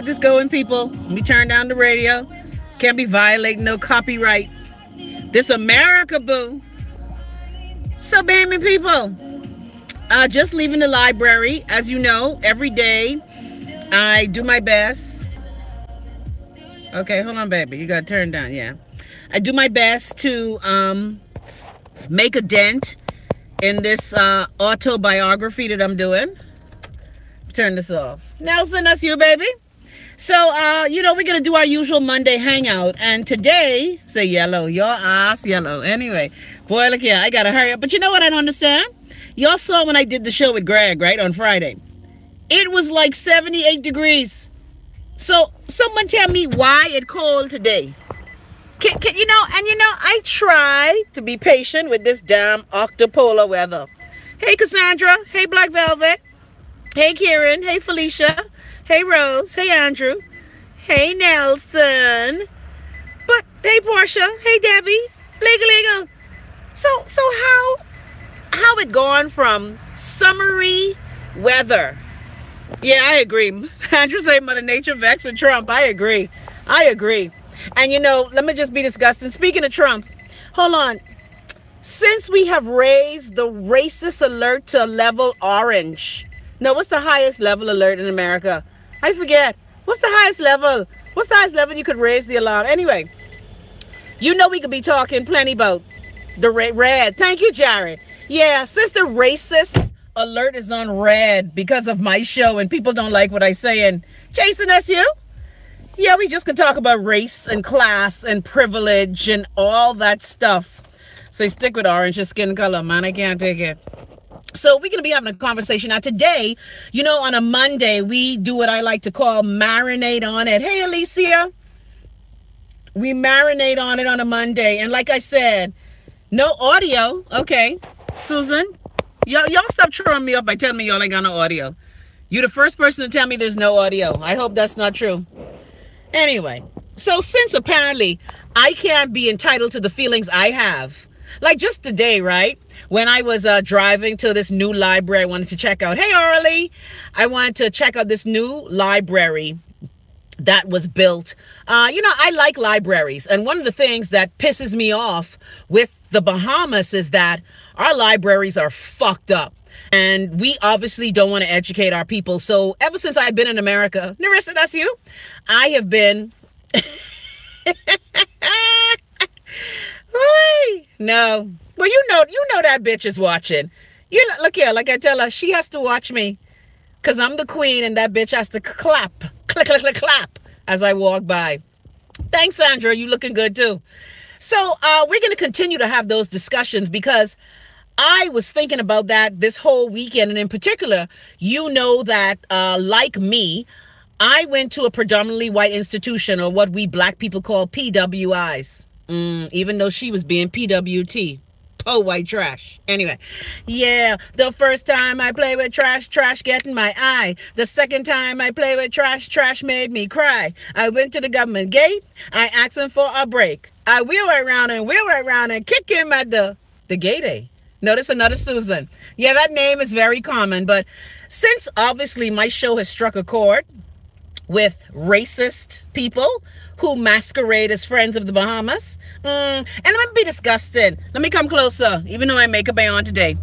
this going, people. We turn down the radio. Can't be violating no copyright. This America, boo. So, baby people, just leaving the library. As you know, every day I do my best. Okay, hold on, baby. You got to turn down, yeah. I do my best to make a dent in this autobiography that I'm doing. Turn this off. Nelson, that's you, baby. So, we're going to do our usual Monday hangout. And today, say yellow. Your ass yellow. Anyway, boy, look here. I got to hurry up. But you know what I don't understand? Y'all saw when I did the show with Greg, right, on Friday. It was like 78 degrees. So, someone tell me why it cold today. I try to be patient with this damn octopolar weather. Hey, Cassandra. Hey, Black Velvet. Hey, Kieran. Hey, Felicia. Hey, Rose. Hey, Andrew. Hey, Nelson. But, hey, Portia. Hey, Debbie. Legal. So how it gone from summery weather? Yeah, I agree. Andrew say Mother Nature vexed with Trump. I agree. And let me just be disgusting. Speaking of Trump, hold on. Since we have raised the racist alert to level orange. No, what's the highest level alert in America? I forget. What's the highest level? What's the highest level you could raise the alarm? Anyway, we could be talking plenty about the red. Thank you, Jared. Yeah, since the racist alert is on red because of my show and people don't like what I say. And Jason, that's you? Yeah, we just can talk about race and class and privilege and all that stuff. So stick with orange, your skin color, man. I can't take it. So we're going to be having a conversation. Now today, on a Monday, we do what I like to call marinate on it. Hey, Alicia. We marinate on it on a Monday. And like I said, no audio. Okay. Susan, y'all stop throwing me up by telling me y'all ain't got no audio. You're the first person to tell me there's no audio. I hope that's not true. Anyway, so since apparently I can't be entitled to the feelings I have, like just today, right? When I was driving to this new library I wanted to check out. Hey, Arlie, I wanted to check out this new library that was built. I like libraries. And one of the things that pisses me off with the Bahamas is that our libraries are fucked up. And we obviously don't want to educate our people. So ever since I've been in America, Narissa, that's you, I have been... No. Well, you know that bitch is watching. Look here, like I tell her, she has to watch me. Because I'm the queen and that bitch has to clap. Clap as I walk by. Thanks, Sandra. You looking good too. So we're going to continue to have those discussions because I was thinking about that this whole weekend. And in particular, that like me, I went to a predominantly white institution, or what we black people call PWIs. Even though she was being PWT. Oh, white trash. Anyway, yeah, the first time I play with trash get in my eye. The second time I play with trash made me cry. I went to the government gate. I asked them for a break. I wheel right around and kick him at the gate. Eh? Notice another Susan. Yeah, that name is very common. But since obviously my show has struck a chord with racist people who masquerade as friends of the Bahamas. And let me be disgusted. Let me come closer, even though I make a on today.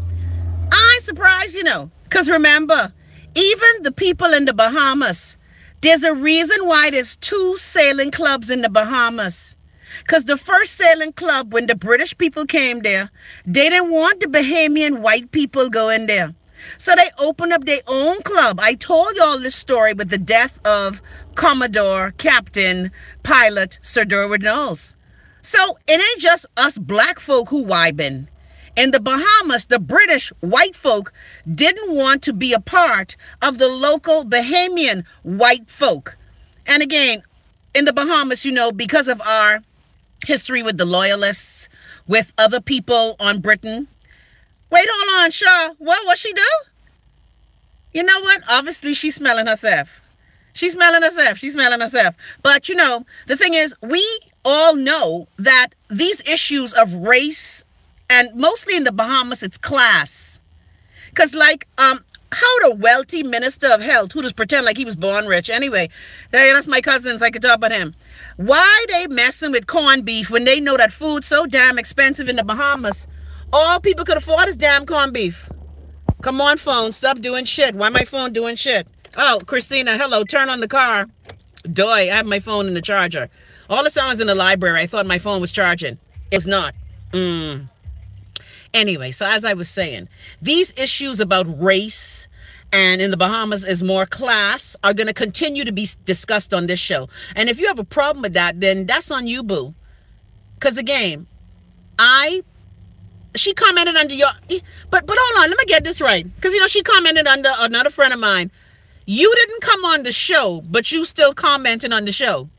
I'm surprised, because remember, even the people in the Bahamas, there's a reason why there's 2 sailing clubs in the Bahamas. Because the first sailing club, when the British people came there, they didn't want the Bahamian white people going there. So they opened up their own club. I told y'all this story with the death of Commodore, Captain, Pilot Sir Derwent Knowles. So it ain't just us black folk who vibing. In the Bahamas, the British white folk didn't want to be a part of the local Bahamian white folk. And again, in the Bahamas, because of our history with the loyalists, with other people on Britain. Wait, hold on, Shaw. What she do? You know what? Obviously, she's smelling herself. She's smelling herself. But, the thing is, we all know that these issues of race, and mostly in the Bahamas, it's class. Because, How the wealthy minister of health, who just pretend like he was born rich. Anyway, that's my cousins. I could talk about him. Why they messing with corned beef when they know that food's so damn expensive in the Bahamas? All people could afford is damn corned beef. Come on, phone. Stop doing shit. Why my phone doing shit? Oh, Christina, hello. Turn on the car. Doy, I have my phone in the charger. All the time I was in the library, I thought my phone was charging. It's not. Anyway, so as I was saying, these issues about race and in the Bahamas is more class are going to continue to be discussed on this show. And if you have a problem with that, then that's on you, boo. Because again, she commented under your, but hold on, let me get this right. Because, you know, she commented under another friend of mine. You didn't come on the show, but you still commented on the show.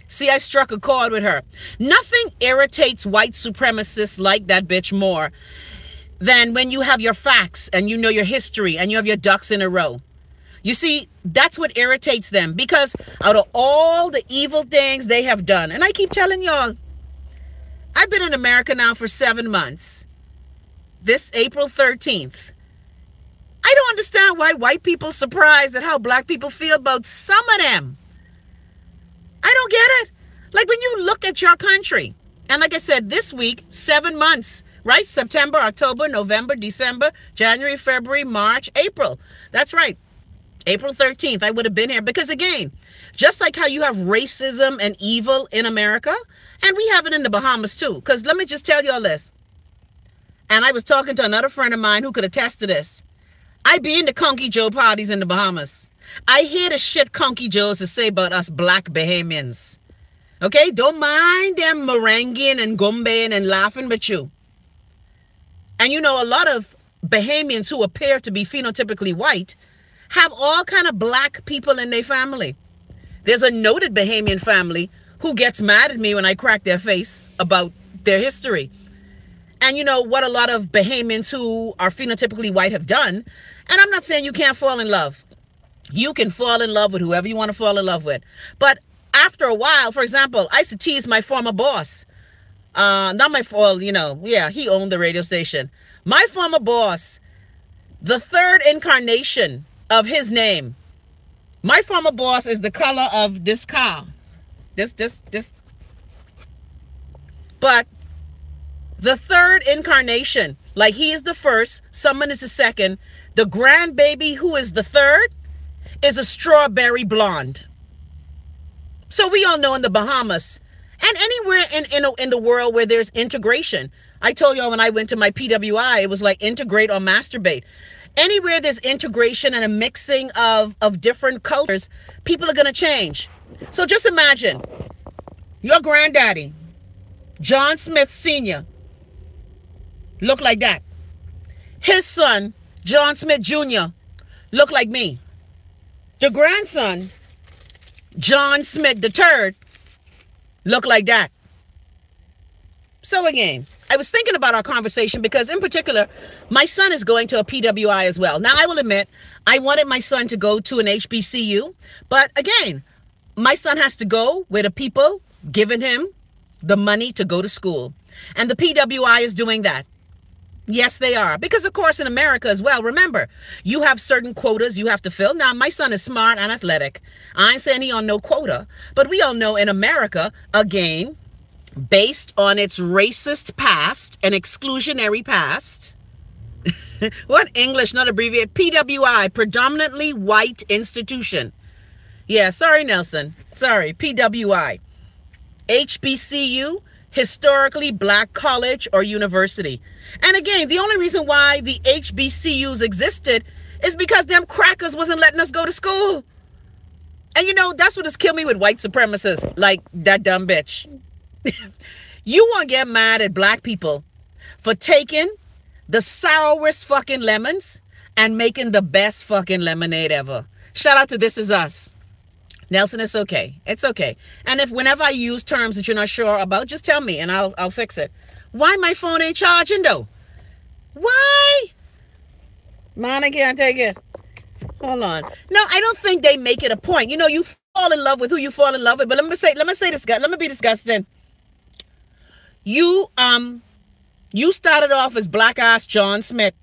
See, I struck a chord with her. Nothing irritates white supremacists like that bitch more than when you have your facts and you know your history and you have your ducks in a row. You see, that's what irritates them, because out of all the evil things they have done, and I keep telling y'all, I've been in America now for 7 months. This April 13th. I don't understand why white people are surprised at how black people feel about some of them. I don't get it. Like when you look at your country, and like I said, this week, 7 months, right? September, October, November, December, January, February, March, April. That's right. April 13th, I would have been here. Because again, just like how you have racism and evil in America, and we have it in the Bahamas too. Because let me just tell you all this. And I was talking to another friend of mine who could attest to this. I be in the Conky Joe parties in the Bahamas. I hear the shit Conky Joes to say about us black Bahamians. Okay? Don't mind them merenguing and gumbaying and laughing with you. And you know, a lot of Bahamians who appear to be phenotypically white have all kind of black people in their family. There's a noted Bahamian family who gets mad at me when I crack their face about their history. And you know what a lot of Bahamians who are phenotypically white have done. And I'm not saying you can't fall in love. You can fall in love with whoever you want to fall in love with. But after a while, for example, I used to tease my former boss. Not my fault, you know. Yeah, he owned the radio station. My former boss, the third incarnation of his name. My former boss is the color of this car. This. But the third incarnation, like he is the first, someone is the second. The grandbaby who is the third is a strawberry blonde. So we all know in the Bahamas and anywhere in the world where there's integration. I told y'all when I went to my PWI, it was like integrate or masturbate. Anywhere there's integration and a mixing of different cultures, people are going to change. So just imagine your granddaddy, John Smith Sr., look like that. His son, John Smith Jr., look like me. The grandson, John Smith III, look like that. So again, I was thinking about our conversation because in particular, my son is going to a PWI as well. Now, I will admit, I wanted my son to go to an HBCU. But again, my son has to go where the people giving him the money to go to school. And the PWI is doing that. Yes, they are. Because, of course, in America as well, remember, you have certain quotas you have to fill. Now, my son is smart and athletic. I ain't saying he on no quota. But we all know in America, again, based on its racist past and exclusionary past, what English, not abbreviated, PWI, predominantly white institution. Yeah, sorry, Nelson. Sorry, PWI. HBCU, historically black college or university. And again, the only reason why the HBCUs existed is because them crackers wasn't letting us go to school. And you know, that's what has killed me with white supremacists, like that dumb bitch. You want to get mad at black people for taking the sourest fucking lemons and making the best fucking lemonade ever. Shout out to This Is Us. Nelson, it's okay. It's okay. And if whenever I use terms that you're not sure about, just tell me and I'll fix it. Why my phone ain't charging though? Why? Man, I can't take it. Hold on. No, I don't think they make it a point. You know, you fall in love with who you fall in love with. But let me say this, guy. Let me be disgusting. You started off as black ass John Smith.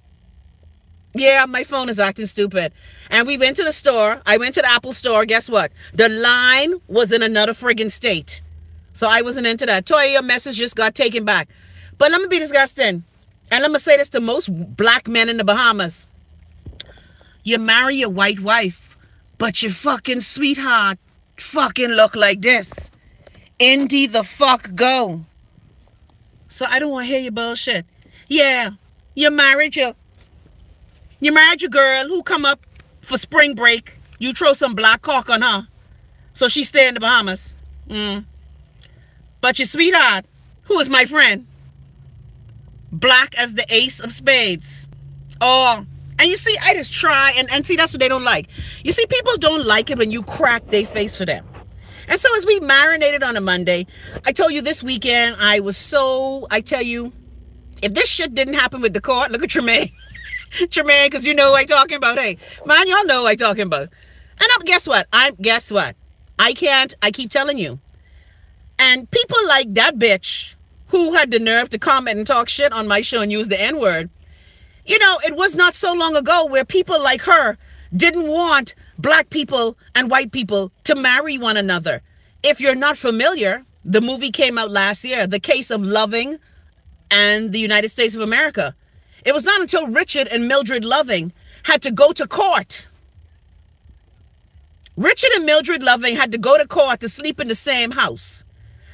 Yeah, my phone is acting stupid. And we went to the store. I went to the Apple store. Guess what? The line was in another friggin' state. So I wasn't into that. Toya, your message just got taken back. But let me be disgusting. And let me say this to most black men in the Bahamas. You marry your white wife, but your fucking sweetheart fucking look like this. Indy the fuck go. So I don't want to hear your bullshit. Yeah, you married your girl who come up for spring break. You throw some black cock on her, so she stay in the Bahamas. But your sweetheart, who is my friend, black as the ace of spades. Oh, and you see, I just try, and see, that's what they don't like. You see, people don't like it when you crack their face for them. And so as we marinated on a Monday, I told you this weekend, I tell you, if this shit didn't happen with the court, look at Tremaine. Tremaine, because you know what I'm talking about. Hey, man, y'all know what I'm talking about. And guess what? I keep telling you. And people like that bitch who had the nerve to comment and talk shit on my show and use the N-word. You know, it was not so long ago where people like her didn't want black people and white people to marry one another. If you're not familiar, the movie came out last year, The Case of Loving and the United States of America. It was not until Richard and Mildred Loving had to go to court. Richard and Mildred Loving had to go to court to sleep in the same house.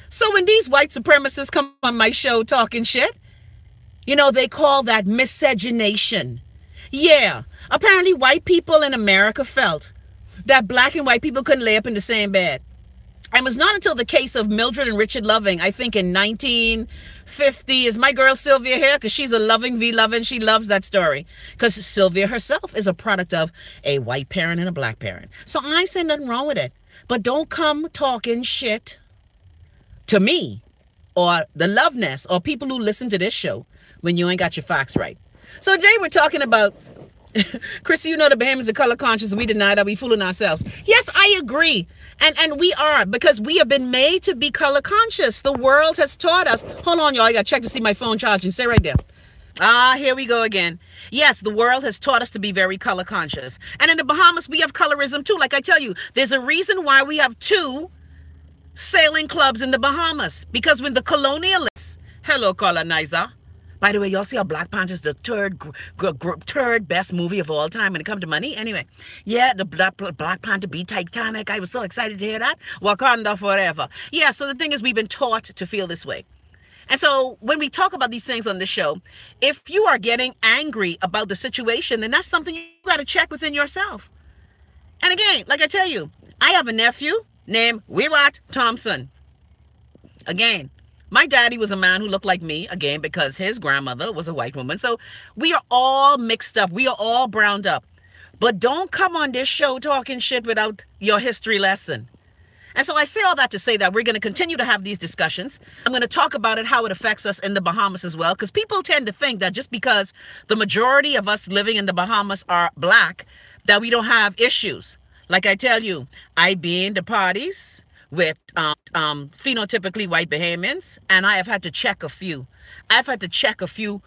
So when these white supremacists come on my show talking shit, you know, they call that miscegenation. Yeah, apparently white people in America felt that black and white people couldn't lay up in the same bed. And it was not until the case of Mildred and Richard Loving, I think in 1950, is my girl Sylvia here? Because she's a loving V-loving. She loves that story. Because Sylvia herself is a product of a white parent and a black parent. So I say nothing wrong with it. But don't come talking shit to me or the Love Nest or people who listen to this show when you ain't got your facts right. So today we're talking about, Chrissy, you know the Bahamians are color conscious. We deny that. We fooling ourselves. Yes, I agree. And we are, because we have been made to be color conscious. The world has taught us. Hold on, y'all. I got to check to see my phone charging. Stay right there. Here we go again. Yes, the world has taught us to be very color conscious. And in the Bahamas, we have colorism too. Like I tell you, there's a reason why we have 2 sailing clubs in the Bahamas. Because when the colonialists, hello colonizer. By the way, y'all see how Black Panther is the third best movie of all time when it comes to money? Anyway, yeah, the Black Panther beat Titanic. I was so excited to hear that. Wakanda forever. Yeah, so the thing is, we've been taught to feel this way. And so when we talk about these things on the show, if you are getting angry about the situation, then that's something you got to check within yourself. And again, like I tell you, I have a nephew named Wiwat Thompson. Again, my daddy was a man who looked like me, again, because his grandmother was a white woman. So we are all mixed up. We are all browned up. But don't come on this show talking shit without your history lesson. And so I say all that to say that we're going to continue to have these discussions. I'm going to talk about it, how it affects us in the Bahamas as well. Because people tend to think that just because the majority of us living in the Bahamas are black, that we don't have issues. Like I tell you, I been to parties with phenotypically white Bahamians, and I have had to check a few. I've had to check a few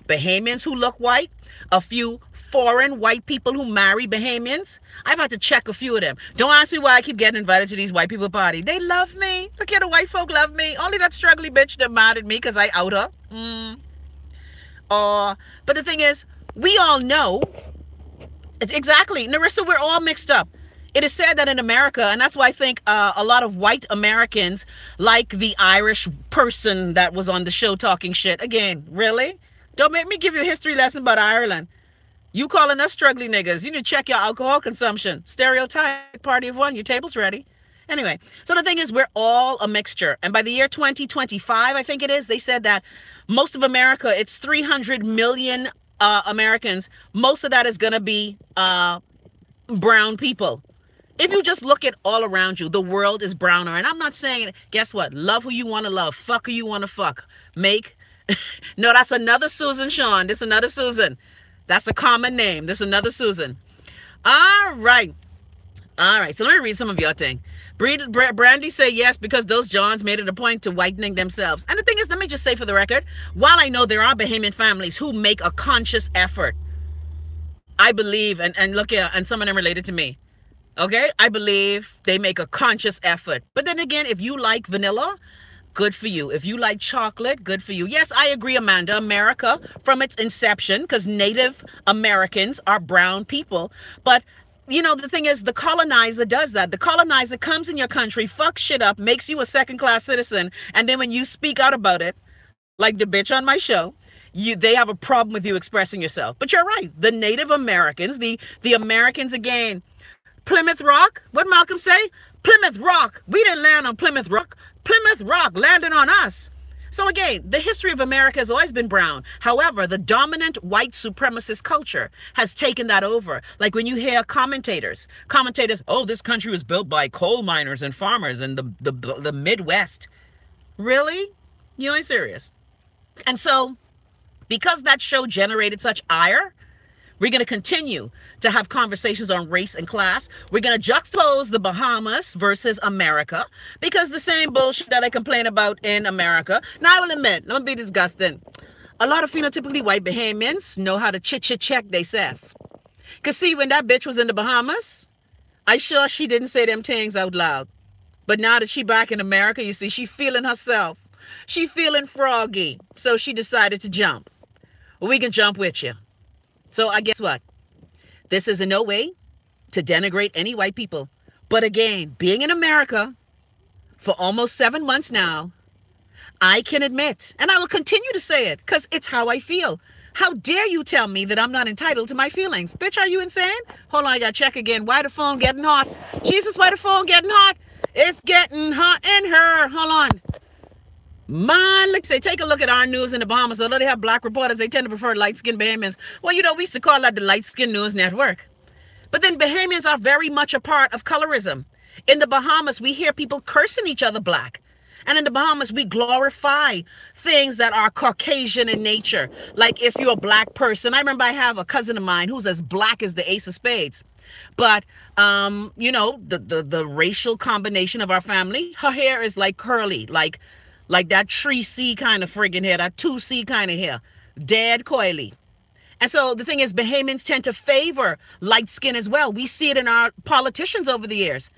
Bahamians who look white, a few foreign white people who marry Bahamians. I've had to check a few of them. Don't ask me why I keep getting invited to these white people parties. They love me. Look at the white folk love me. Only that struggly bitch that mad at me because I out her. But the thing is, we all know. Exactly. Narissa, we're all mixed up. It is said that in America, and that's why I think a lot of white Americans like the Irish person that was on the show talking shit. Again, really? Don't make me give you a history lesson about Ireland. You calling us struggling niggas. You need to check your alcohol consumption. Stereotype, party of one, your table's ready. Anyway, so the thing is, we're all a mixture. And by the year 2025, I think it is, they said that most of America, it's 300 million Americans. Most of that is going to be brown people. If you just look at all around you, the world is browner. And I'm not saying, guess what? Love who you want to love. Fuck who you want to fuck. No, that's another Susan, Sean. This is another Susan. That's a common name. This is another Susan. All right. All right. So let me read some of your thing. Brandy say yes because those Johns made it a point to whitening themselves. And the thing is, let me just say for the record, while I know there are Bahamian families who make a conscious effort I believe, and look here, and some of them related to me. Okay, I believe they make a conscious effort. But then again, if you like vanilla, good for you. If you like chocolate, good for you. Yes, I agree, Amanda. America, from its inception, because Native Americans are brown people. But, you know, the thing is, the colonizer does that. The colonizer comes in your country, fucks shit up, makes you a second-class citizen, and then when you speak out about it, like the bitch on my show, they have a problem with you expressing yourself. But you're right. The Native Americans, the Americans again, Plymouth Rock, what Malcolm say? Plymouth Rock. We didn't land on Plymouth Rock. Plymouth Rock landed on us. So again, the history of America has always been brown. However, the dominant white supremacist culture has taken that over. Like when you hear commentators, oh, this country was built by coal miners and farmers in the Midwest. Really? You ain't serious. And so, because that show generated such ire, we're going to continue to have conversations on race and class. We're going to juxtapose the Bahamas versus America, because the same bullshit that I complain about in America. Now, I will admit, don't be disgusting. A lot of phenotypically white Bahamians know how to check theyself. Because see, when that bitch was in the Bahamas, I sure she didn't say them things out loud. But now that she back in America, you see, she feeling herself. She feeling froggy. So she decided to jump. Well, we can jump with you. So I guess what? This is in no way to denigrate any white people. But again, being in America for almost 7 months now, I can admit, and I will continue to say it, because it's how I feel. How dare you tell me that I'm not entitled to my feelings? Bitch, are you insane? Hold on, I gotta check again. Why the phone getting hot? Jesus, why the phone getting hot? It's getting hot in her. Hold on. Man, let's say, take a look at our news in the Bahamas. Although they have black reporters, they tend to prefer light-skinned Bahamians. Well, you know, we used to call that the light-skinned news network. But then Bahamians are very much a part of colorism. In the Bahamas, we hear people cursing each other black. And in the Bahamas, we glorify things that are Caucasian in nature. Like if you're a black person. I remember I have a cousin of mine who's as black as the ace of spades. But, you know, the racial combination of our family, her hair is like curly, like that 3C kind of friggin' hair, that 2C kind of hair, dead coily. And so the thing is, Bahamians tend to favor light skin as well. We see it in our politicians over the years.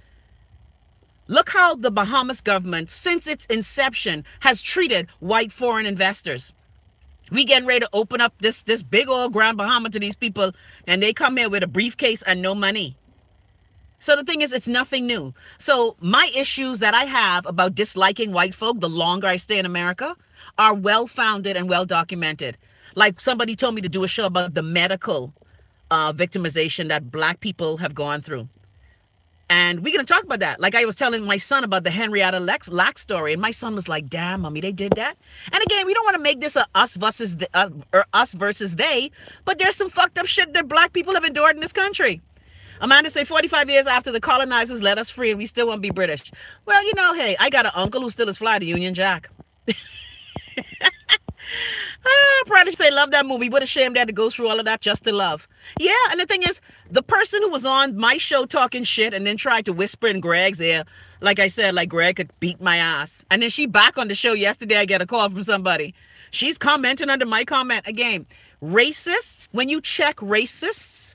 Look how the Bahamas government, since its inception, has treated white foreign investors. We getting ready to open up this big old Grand Bahama to these people, and they come here with a briefcase and no money. So the thing is, it's nothing new. So my issues that I have about disliking white folk the longer I stay in America are well-founded and well-documented. Like somebody told me to do a show about the medical victimization that black people have gone through. And we're going to talk about that. Like I was telling my son about the Henrietta Lacks story. And my son was like, damn, mommy, they did that. And again, we don't want to make this a us versus they. But there's some fucked up shit that black people have endured in this country. Amanda say 45 years after the colonizers let us free and we still won't be British. Well, you know, hey, I got an uncle who still is fly to Union Jack. Probably say love that movie. What a shame they had to go through all of that just to love. Yeah, and the thing is, the person who was on my show talking shit and then tried to whisper in Greg's ear, like I said, like Greg could beat my ass. And then she back on the show yesterday, I get a call from somebody. She's commenting under my comment. Again, racists, when you check racists,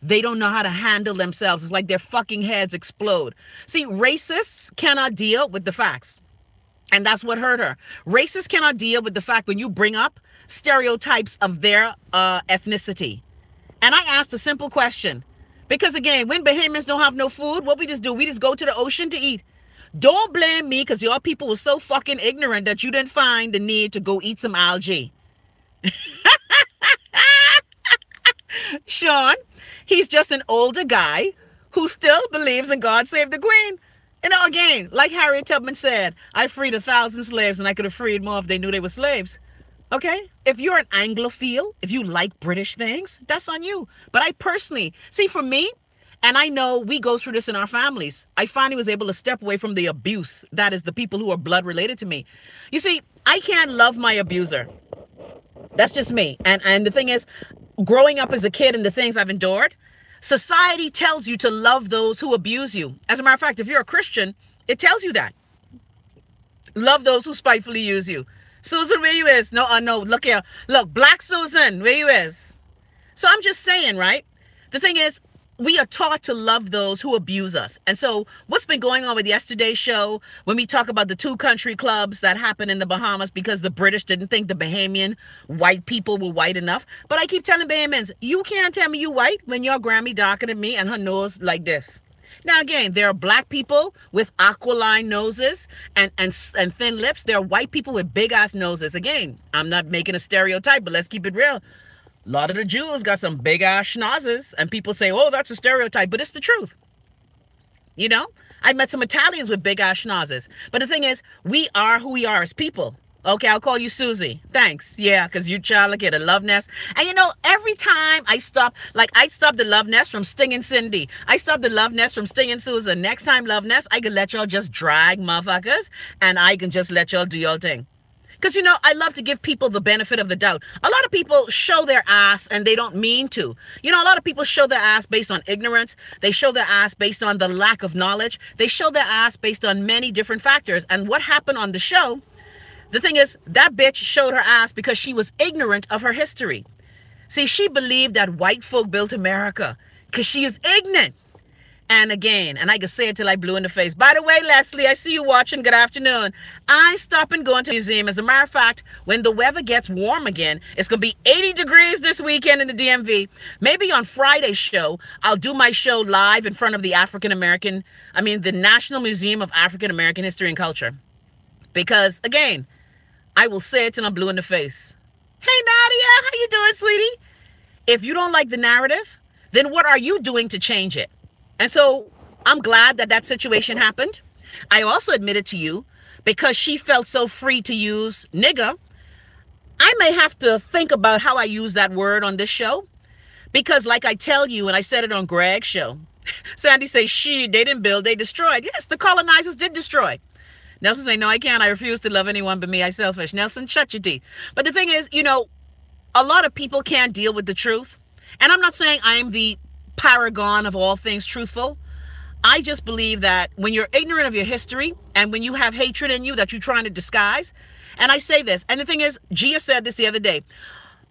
they don't know how to handle themselves. It's like their fucking heads explode. See, racists cannot deal with the facts. And that's what hurt her. Racists cannot deal with the fact when you bring up stereotypes of their ethnicity. And I asked a simple question. Because again, when Bahamians don't have no food, what we just do, we just go to the ocean to eat. Don't blame me because your people were so fucking ignorant that you didn't find the need to go eat some algae. Sean, he's just an older guy who still believes in God Save the Queen. You know, again, like Harriet Tubman said, I freed 1,000 slaves and I could have freed more if they knew they were slaves. Okay? If you're an Anglophile, if you like British things, that's on you. But I personally, see, for me, and I know we go through this in our families, I finally was able to step away from the abuse. That is the people who are blood related to me. You see, I can't love my abuser. That's just me. And the thing is, growing up as a kid and the things I've endured, society tells you to love those who abuse you. As a matter of fact, if you're a Christian, it tells you that. Love those who spitefully use you. Susan, where you is? No, no, look here. Look, Black Susan, where you is? So I'm just saying, right? The thing is, we are taught to love those who abuse us. And so what's been going on with yesterday's show, when we talk about the 2 country clubs that happened in the Bahamas because the British didn't think the Bahamian white people were white enough. But I keep telling Bahamians, you can't tell me you white when your Grammy darker than me and her nose like this. Now, again, there are black people with aquiline noses and thin lips. There are white people with big-ass noses. Again, I'm not making a stereotype, but let's keep it real. A lot of the Jews got some big-ass schnozzes, and people say, oh, that's a stereotype, but it's the truth. You know? I met some Italians with big-ass schnozzes. But the thing is, we are who we are as people. Okay, I'll call you Susie. Thanks. Yeah, because you child look at a love nest. And you know, every time I stop, like I stopped the love nest from stinging Cindy. I stopped the love nest from stinging Susan. Next time love nest, I can let y'all just drag motherfuckers and I can just let y'all do your thing. Because, you know, I love to give people the benefit of the doubt. A lot of people show their ass and they don't mean to. You know, a lot of people show their ass based on ignorance. They show their ass based on the lack of knowledge. They show their ass based on many different factors. And what happened on the show, the thing is, that bitch showed her ass because she was ignorant of her history. See, she believed that white folk built America because she is ignorant. And again, and I can say it till I blue in the face. By the way, Leslie, I see you watching. Good afternoon. I stop and go into the museum. As a matter of fact, when the weather gets warm again, it's going to be 80 degrees this weekend in the DMV. Maybe on Friday's show, I'll do my show live in front of the the National Museum of African American History and Culture. Because, again, I will say it till I'm blue in the face. Hey, Nadia, how you doing, sweetie? If you don't like the narrative, then what are you doing to change it? And so I'm glad that that situation happened. I also admitted to you, because she felt so free to use nigger, I may have to think about how I use that word on this show. Because like I tell you, and I said it on Greg's show, Sandy says, they didn't build, they destroyed. Yes, the colonizers did destroy. Nelson say, no, I can't. I refuse to love anyone but me. I selfish. Nelson, shut your teeth. But the thing is, you know, a lot of people can't deal with the truth. And I'm not saying I'm the paragon of all things truthful. I just believe that when you're ignorant of your history and when you have hatred in you that you're trying to disguise, and I say this, and the thing is, Gia said this the other day,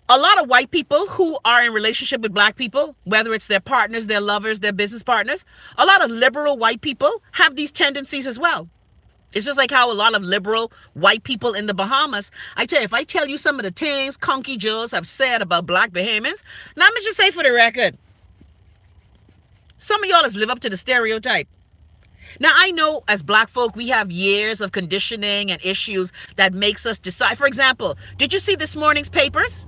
a lot of white people who are in relationship with black people, whether it's their partners, their lovers, their business partners, a lot of liberal white people have these tendencies as well. It's just like how a lot of liberal white people in the Bahamas, I tell you, if I tell you some of the things Conky Joes have said about black Bahamians, now let me just say for the record, some of y'all live up to the stereotype. Now, I know as black folk, we have years of conditioning and issues that makes us decide. For example, did you see this morning's papers?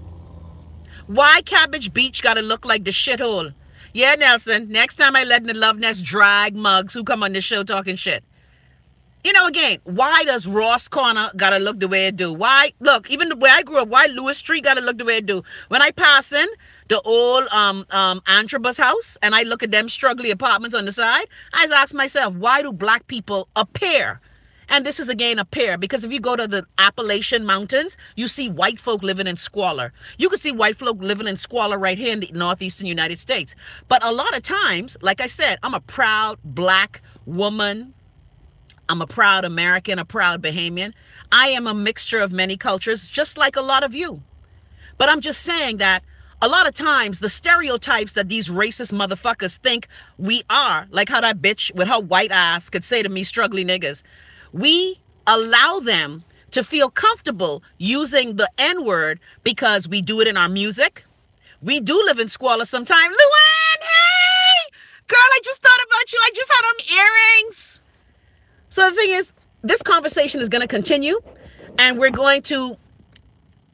Why Cabbage Beach got to look like the shithole? Yeah, Nelson, next time I let in the love nest drag mugs who come on this show talking shit. You know, again, why does Ross Corner gotta look the way it do? Why, look, even the way I grew up, why Lewis Street gotta look the way it do? When I pass in the old Antrobus house and I look at them struggling apartments on the side, I just ask myself, why do black people appear? And this is again appear, because if you go to the Appalachian Mountains, you see white folk living in squalor. You can see white folk living in squalor right here in the northeastern United States. But a lot of times, like I said, I'm a proud black woman. I'm a proud American, a proud Bahamian. I am a mixture of many cultures, just like a lot of you. But I'm just saying that a lot of times the stereotypes that these racist motherfuckers think we are, like how that bitch with her white ass could say to me, struggling niggas, we allow them to feel comfortable using the N-word because we do it in our music. We do live in squalor sometimes. Luann, hey! Girl, I just thought about you. I just had on earrings. So the thing is, this conversation is going to continue, and we're going to,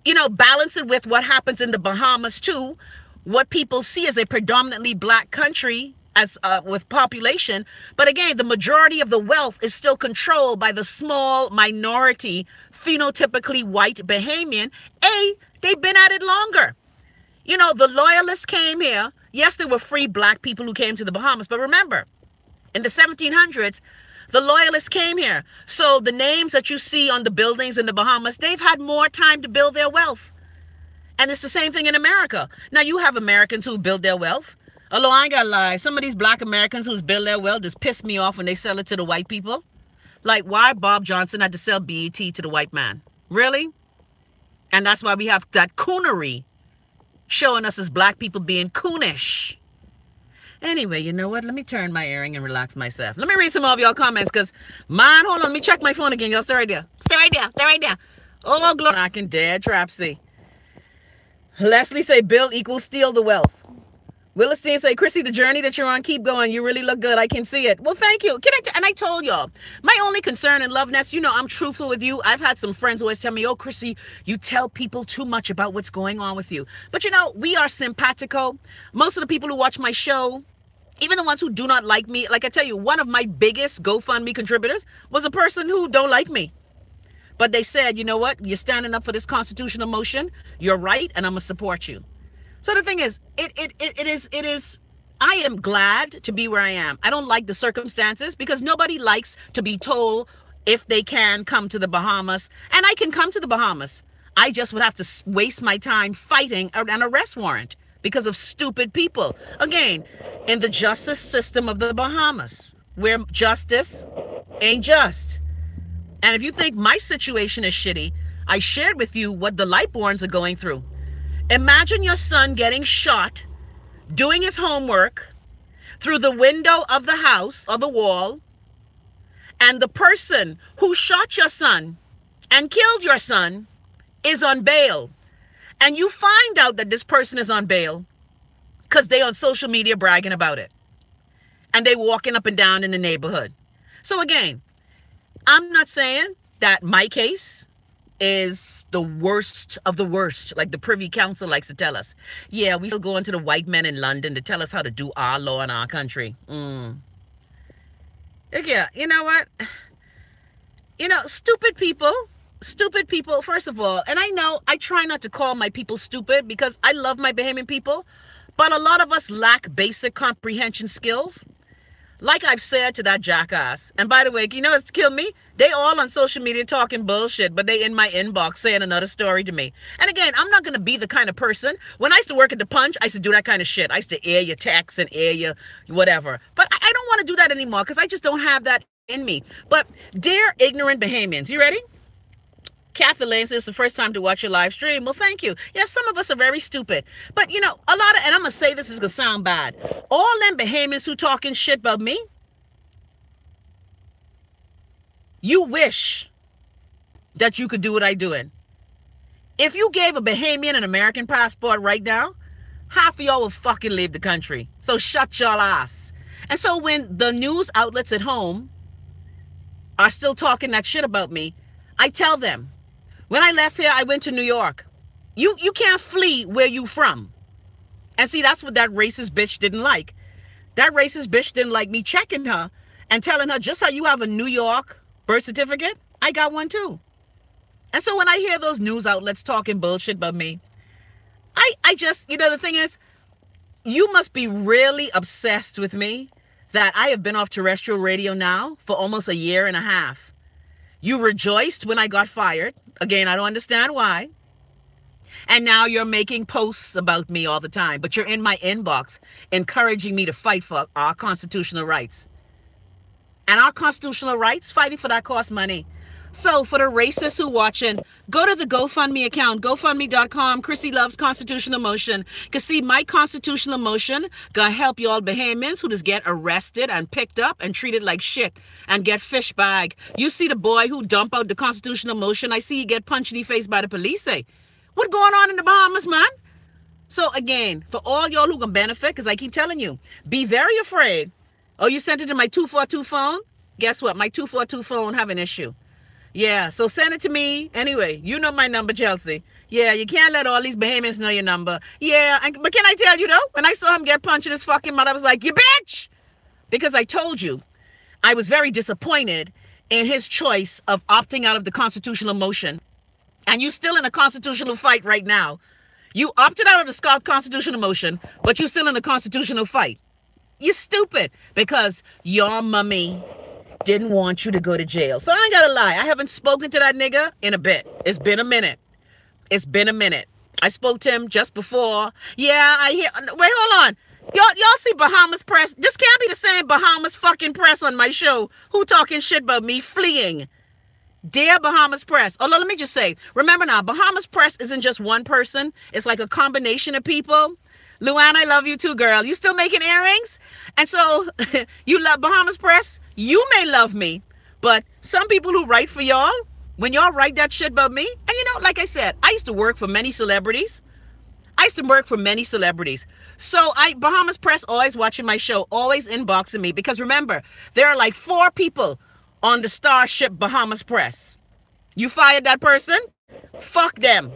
you know, balance it with what happens in the Bahamas too, what people see as a predominantly black country as with population. But again, the majority of the wealth is still controlled by the small minority, phenotypically white Bahamian. They've been at it longer. You know, the loyalists came here. Yes, there were free black people who came to the Bahamas, but remember, in the 1700s, the loyalists came here. So the names that you see on the buildings in the Bahamas, they've had more time to build their wealth. And it's the same thing in America. Now, you have Americans who build their wealth. Although I ain't gonna lie, some of these black Americans who's build their wealth just piss me off when they sell it to the white people. Like, why Bob Johnson had to sell BET to the white man? Really? And that's why we have that coonery showing us as black people being coonish. Anyway, you know what? Let me turn my earring and relax myself. Let me read some of y'all comments, because, man, hold on. Let me check my phone again. Y'all stay right there. Stay right there. Stay right there. Oh, glory. I can dare Trapsy. Leslie say, Bill equals steal the wealth. Willistine say, Chrissy, the journey that you're on, keep going. You really look good. I can see it. Well, thank you. And I told y'all, my only concern in Love Nest, you know, I'm truthful with you. I've had some friends always tell me, oh, Chrissy, you tell people too much about what's going on with you. But, you know, we are simpatico. Most of the people who watch my show, even the ones who do not like me, like I tell you, one of my biggest GoFundMe contributors was a person who don't like me. But they said, you know what? You're standing up for this constitutional motion. You're right, and I'm going to support you. So the thing is, it is, I am glad to be where I am. I don't like the circumstances, because nobody likes to be told if they can come to the Bahamas. And I can come to the Bahamas. I just would have to waste my time fighting an arrest warrant because of stupid people. Again, in the justice system of the Bahamas, where justice ain't just. And if you think my situation is shitty, I shared with you what the Lightborns are going through. Imagine your son getting shot, doing his homework through the window of the house or the wall, and the person who shot your son and killed your son is on bail. And you find out that this person is on bail because they on social media bragging about it. And they walking up and down in the neighborhood. So again, I'm not saying that my case is the worst of the worst, like the Privy Council likes to tell us. Yeah, we still going to the white men in London to tell us how to do our law in our country. Yeah, you know what? You know, stupid people, first of all, and I know I try not to call my people stupid because I love my Bahamian people, but a lot of us lack basic comprehension skills. Like I've said to that jackass, and by the way, you know what's killed me? They all on social media talking bullshit, but they in my inbox saying another story to me. And again, I'm not going to be the kind of person. When I used to work at the Punch, I used to do that kind of shit. I used to air your texts and air your whatever. But I don't want to do that anymore because I just don't have that in me. But dear ignorant Bahamians, you ready? Kathy Lane says it's the first time to watch your live stream. Well, thank you. Yeah, some of us are very stupid. But, you know, a lot of, and I'm going to say this is going to sound bad. All them Bahamians who talking shit about me, you wish that you could do what I doing. If you gave a Bahamian an American passport right now, half of y'all will fucking leave the country. So shut y'all ass. And so when the news outlets at home are still talking that shit about me, I tell them, when I left here, I went to New York. You can't flee where you from. And see, that's what that racist bitch didn't like. That racist bitch didn't like me checking her and telling her, just how you have a New York birth certificate, I got one too. And so when I hear those news outlets talking bullshit about me, I just, you know, the thing is, you must be really obsessed with me that I have been off terrestrial radio now for almost 1.5 years. You rejoiced when I got fired. Again, I don't understand why. And now you're making posts about me all the time. But you're in my inbox encouraging me to fight for our constitutional rights. And our constitutional rights, fighting for that costs money. So for the racists who watching, go to the GoFundMe account, GoFundMe.com, Chrissy Loves Constitutional Motion. Because see, my constitutional motion gonna help y'all Bahamians who just get arrested and picked up and treated like shit and get fish bag. You see the boy who dump out the constitutional motion, I see he get punched in the face by the police. What going on in the Bahamas, man? So again, for all y'all who can benefit, because I keep telling you, be very afraid. Oh, you sent it to my 242 phone? Guess what? My 242 phone have an issue. Yeah, so send it to me. Anyway, you know my number, Chelsea. Yeah, you can't let all these Bahamians know your number. Yeah, but can I tell you though, when I saw him get punched in his fucking mouth, I was like, you bitch! Because I told you, I was very disappointed in his choice of opting out of the constitutional motion. And you still in a constitutional fight right now. You opted out of the constitutional motion, but you still in a constitutional fight. You're stupid because your mummy didn't want you to go to jail. So I ain't gotta lie. I haven't spoken to that nigga in a bit. It's been a minute. It's been a minute. I spoke to him just before. Yeah, I hear. Wait, hold on. Y'all see Bahamas Press? This can't be the same Bahamas fucking Press on my show who talking shit about me fleeing. Dear Bahamas Press. Although let me just say, remember now, Bahamas Press isn't just one person. It's like a combination of people. Luann, I love you too, girl. You still making earrings? And so you love Bahamas Press? You may love me, but some people who write for y'all, when y'all write that shit about me, and you know, like I said, I used to work for many celebrities. So Bahamas Press always watching my show, always inboxing me, because remember, there are like 4 people on the Starship Bahamas Press. You fired that person? Fuck them.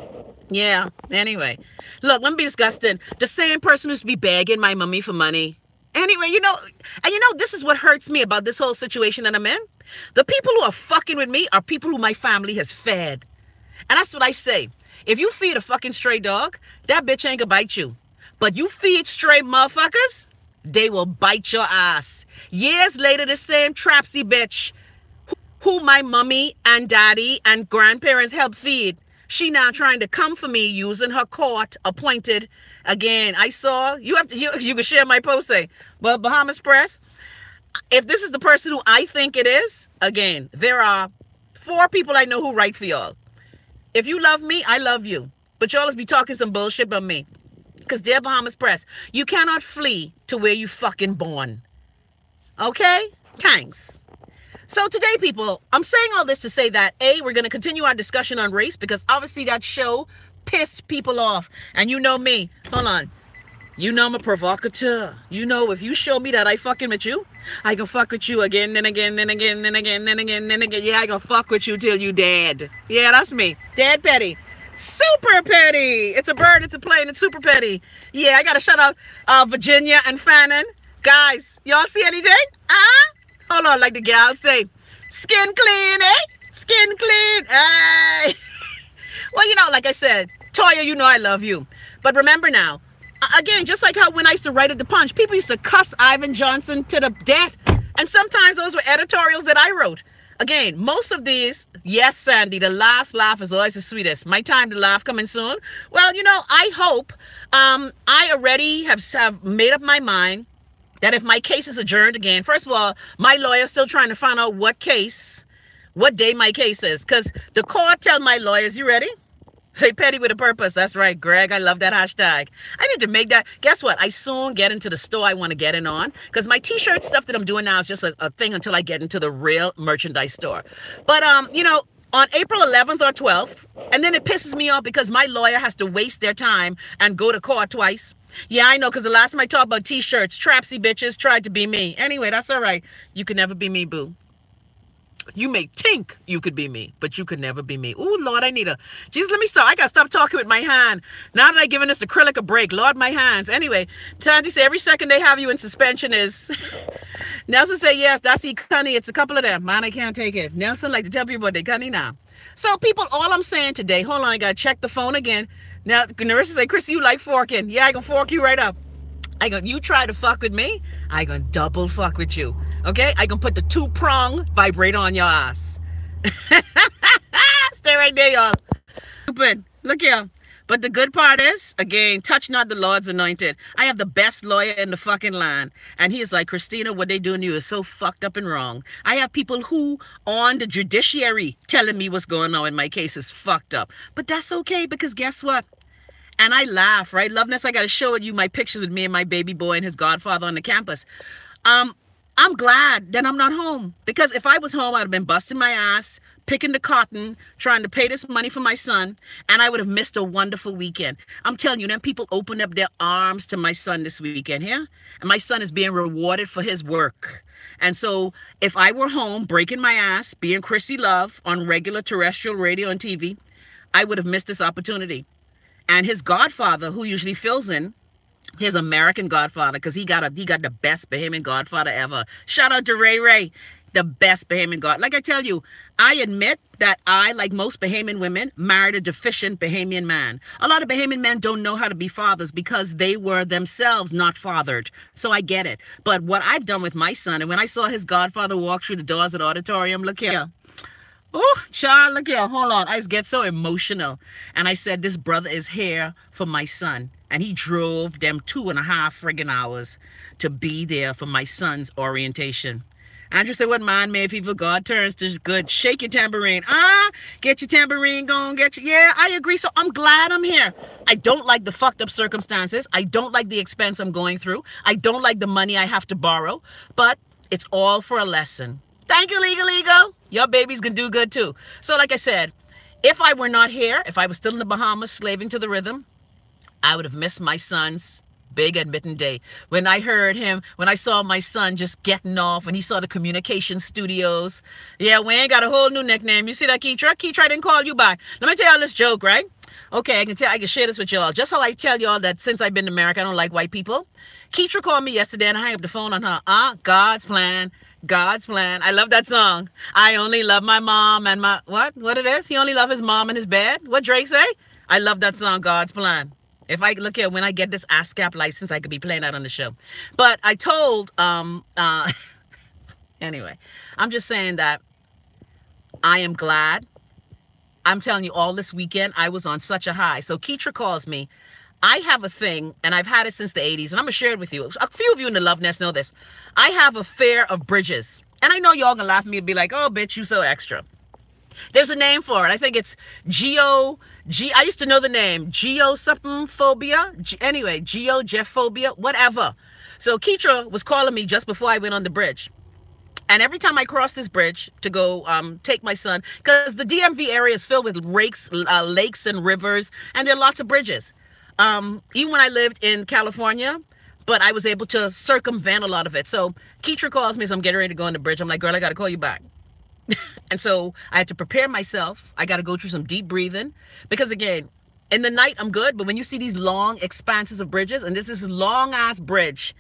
Yeah, anyway. Look, let me be disgusting. The same person who's be begging my mommy for money. Anyway, this is what hurts me about this whole situation that I'm in. The people who are fucking with me are people who my family has fed. And that's what I say. If you feed a fucking stray dog, that bitch ain't gonna bite you. But you feed stray motherfuckers, they will bite your ass. Years later, the same trapsy bitch who my mommy and daddy and grandparents helped feed, she now trying to come for me using her court appointed. Again, I saw, you can share my post, say, well, Bahamas Press, if this is the person who I think it is, again, there are 4 people I know who write for y'all. If you love me, I love you. But y'all be talking some bullshit about me. Because dear Bahamas Press, you cannot flee to where you fucking born. Okay? Thanks. So today, people, I'm saying all this to say that, A, we're going to continue our discussion on race because obviously that show pissed people off. And you know me. Hold on. You know I'm a provocateur. You know if you show me that I fucking with you, I can fuck with you again and again and again and again and again and again. Yeah, I can fuck with you till you dead. Yeah, that's me. Dead petty. Super petty. It's a bird, it's a plane, it's super petty. Yeah, I got to shout out Virginia and Fannin. Guys, y'all see anything? Hold on, like the gal say, skin clean, eh? Skin clean. Hey. Well, you know, like I said, Toya, you know I love you. But remember now, again, just like how when I used to write at the Punch, people used to cuss Ivan Johnson to the death. And sometimes those were editorials that I wrote. Again, most of these, yes, Sandy, the last laugh is always the sweetest. My time to laugh coming soon. Well, you know, I hope I already have made up my mind that if my case is adjourned again, first of all, my lawyer's still trying to find out what day my case is. Because the court tell my lawyers, you ready? Say petty with a purpose. That's right, Greg. I love that hashtag. I need to make that. Guess what? I soon get into the store I want to get in on. Because my t-shirt stuff that I'm doing now is just a thing until I get into the real merchandise store. But, you know, on April 11th or 12th, and then it pisses me off because my lawyer has to waste their time and go to court twice. Yeah, I know, because the last time I talked about t-shirts, trapsy bitches tried to be me. Anyway, that's all right. You can never be me, boo. You may think you could be me, but you could never be me. Oh, Lord, I need a... Jesus, let me stop. I got to stop talking with my hand. Now that I've given this acrylic a break, Lord, my hands. Anyway, Tanti say every second they have you in suspension is... Nelson say, yes, that's Cunny. It's a couple of them. Man, I can't take it. Nelson like to tell people what they Cunny now. So, people, all I'm saying today... Hold on, I got to check the phone again. Now, Narissa say, Chrissy, you like forking. Yeah, I can fork you right up. You try to fuck with me, I gonna double fuck with you. Okay? I gonna put the 2-prong vibrator on your ass. Stay right there, y'all. Stupid. Look here. But the good part is, again, touch not the Lord's anointed. I have the best lawyer in the fucking land. And he is like, Christina, what they doing to you is so fucked up and wrong. I have people who, on the judiciary, telling me what's going on in my case is fucked up. But that's okay, because guess what? And I laugh, right? Loveness, I got to show you my pictures with me and my baby boy and his godfather on the campus. I'm glad that I'm not home. Because if I was home, I'd have been busting my ass, picking the cotton, trying to pay this money for my son, and I would have missed a wonderful weekend. I'm telling you, then people opened up their arms to my son this weekend here. And my son is being rewarded for his work. And so if I were home, breaking my ass, being Chrissy Love on regular terrestrial radio and TV, I would have missed this opportunity. And his godfather, who usually fills in, his American godfather, because he got the best Bahamian godfather ever. Shout out to Ray Ray, the best Bahamian god. Like I tell you, I admit that I, like most Bahamian women, married a deficient Bahamian man. A lot of Bahamian men don't know how to be fathers because they were themselves not fathered. So I get it. But what I've done with my son, and when I saw his godfather walk through the doors of the auditorium, look here. Oh, child, look here. Hold on. I just get so emotional. And I said, this brother is here for my son. And he drove them 2.5 friggin' hours to be there for my son's orientation. Andrew said, what man made people God turns to good? Shake your tambourine. Get your tambourine going. Yeah, I agree. So I'm glad I'm here. I don't like the fucked up circumstances. I don't like the expense I'm going through. I don't like the money I have to borrow. But it's all for a lesson. Thank you, Legal. Your baby's gonna do good too. So like I said, if I were not here, if I was still in the Bahamas slaving to the rhythm, I would have missed my son's big admitting day. When I saw my son just getting off, when he saw the communication studios. Yeah, Wayne got a whole new nickname. You see that, Keitra? Keitra didn't call you by. Let me tell y'all this joke, right? Okay, I can share this with y'all. Just how I tell y'all that since I've been to America, I don't like white people. Keitra called me yesterday and I hung up the phone on her. God's plan. God's plan. I love that song. I only love my mom and my... What it is? He only love his mom and his bed? What Drake say? I love that song, God's plan. If I look at when I get this ASCAP license, I could be playing that on the show. But I told, anyway, I'm just saying that I am glad. I'm telling you, all this weekend, I was on such a high. So Keitra calls me. I have a thing, and I've had it since the 80s, and I'm going to share it with you. A few of you in the Love Nest know this. I have a fear of bridges. And I know y'all going to laugh at me and be like, oh, bitch, you so extra. There's a name for it. I think it's I used to know the name. Geo-something phobia. Anyway, geo-jeff-phobia, whatever. So Keitra was calling me just before I went on the bridge. And every time I cross this bridge to go take my son, because the DMV area is filled with lakes and rivers, and there are lots of bridges. Even when I lived in California, but I was able to circumvent a lot of it. So Keitra calls me as I'm getting ready to go on the bridge. I'm like, girl, I got to call you back. And so I had to prepare myself. I got to go through some deep breathing because, again, in the night I'm good, but when you see these long expanses of bridges, and this is a long ass bridge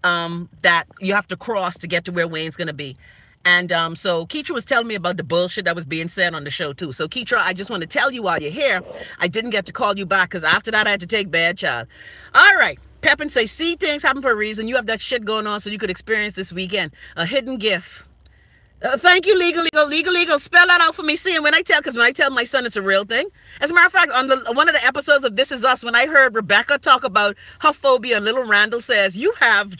that you have to cross to get to where Wayne's gonna be. And so Keitra was telling me about the bullshit that was being said on the show too. So Keitra, I just want to tell you while you're here, I didn't get to call you back because after that I had to take bad child. All right. Pepin say, see, things happen for a reason. You have that shit going on so you could experience this weekend. A hidden gift. Thank you, legal. Spell that out for me. See, and when I tell my son it's a real thing. As a matter of fact, on one of the episodes of This Is Us, when I heard Rebecca talk about her phobia, and little Randall says, you have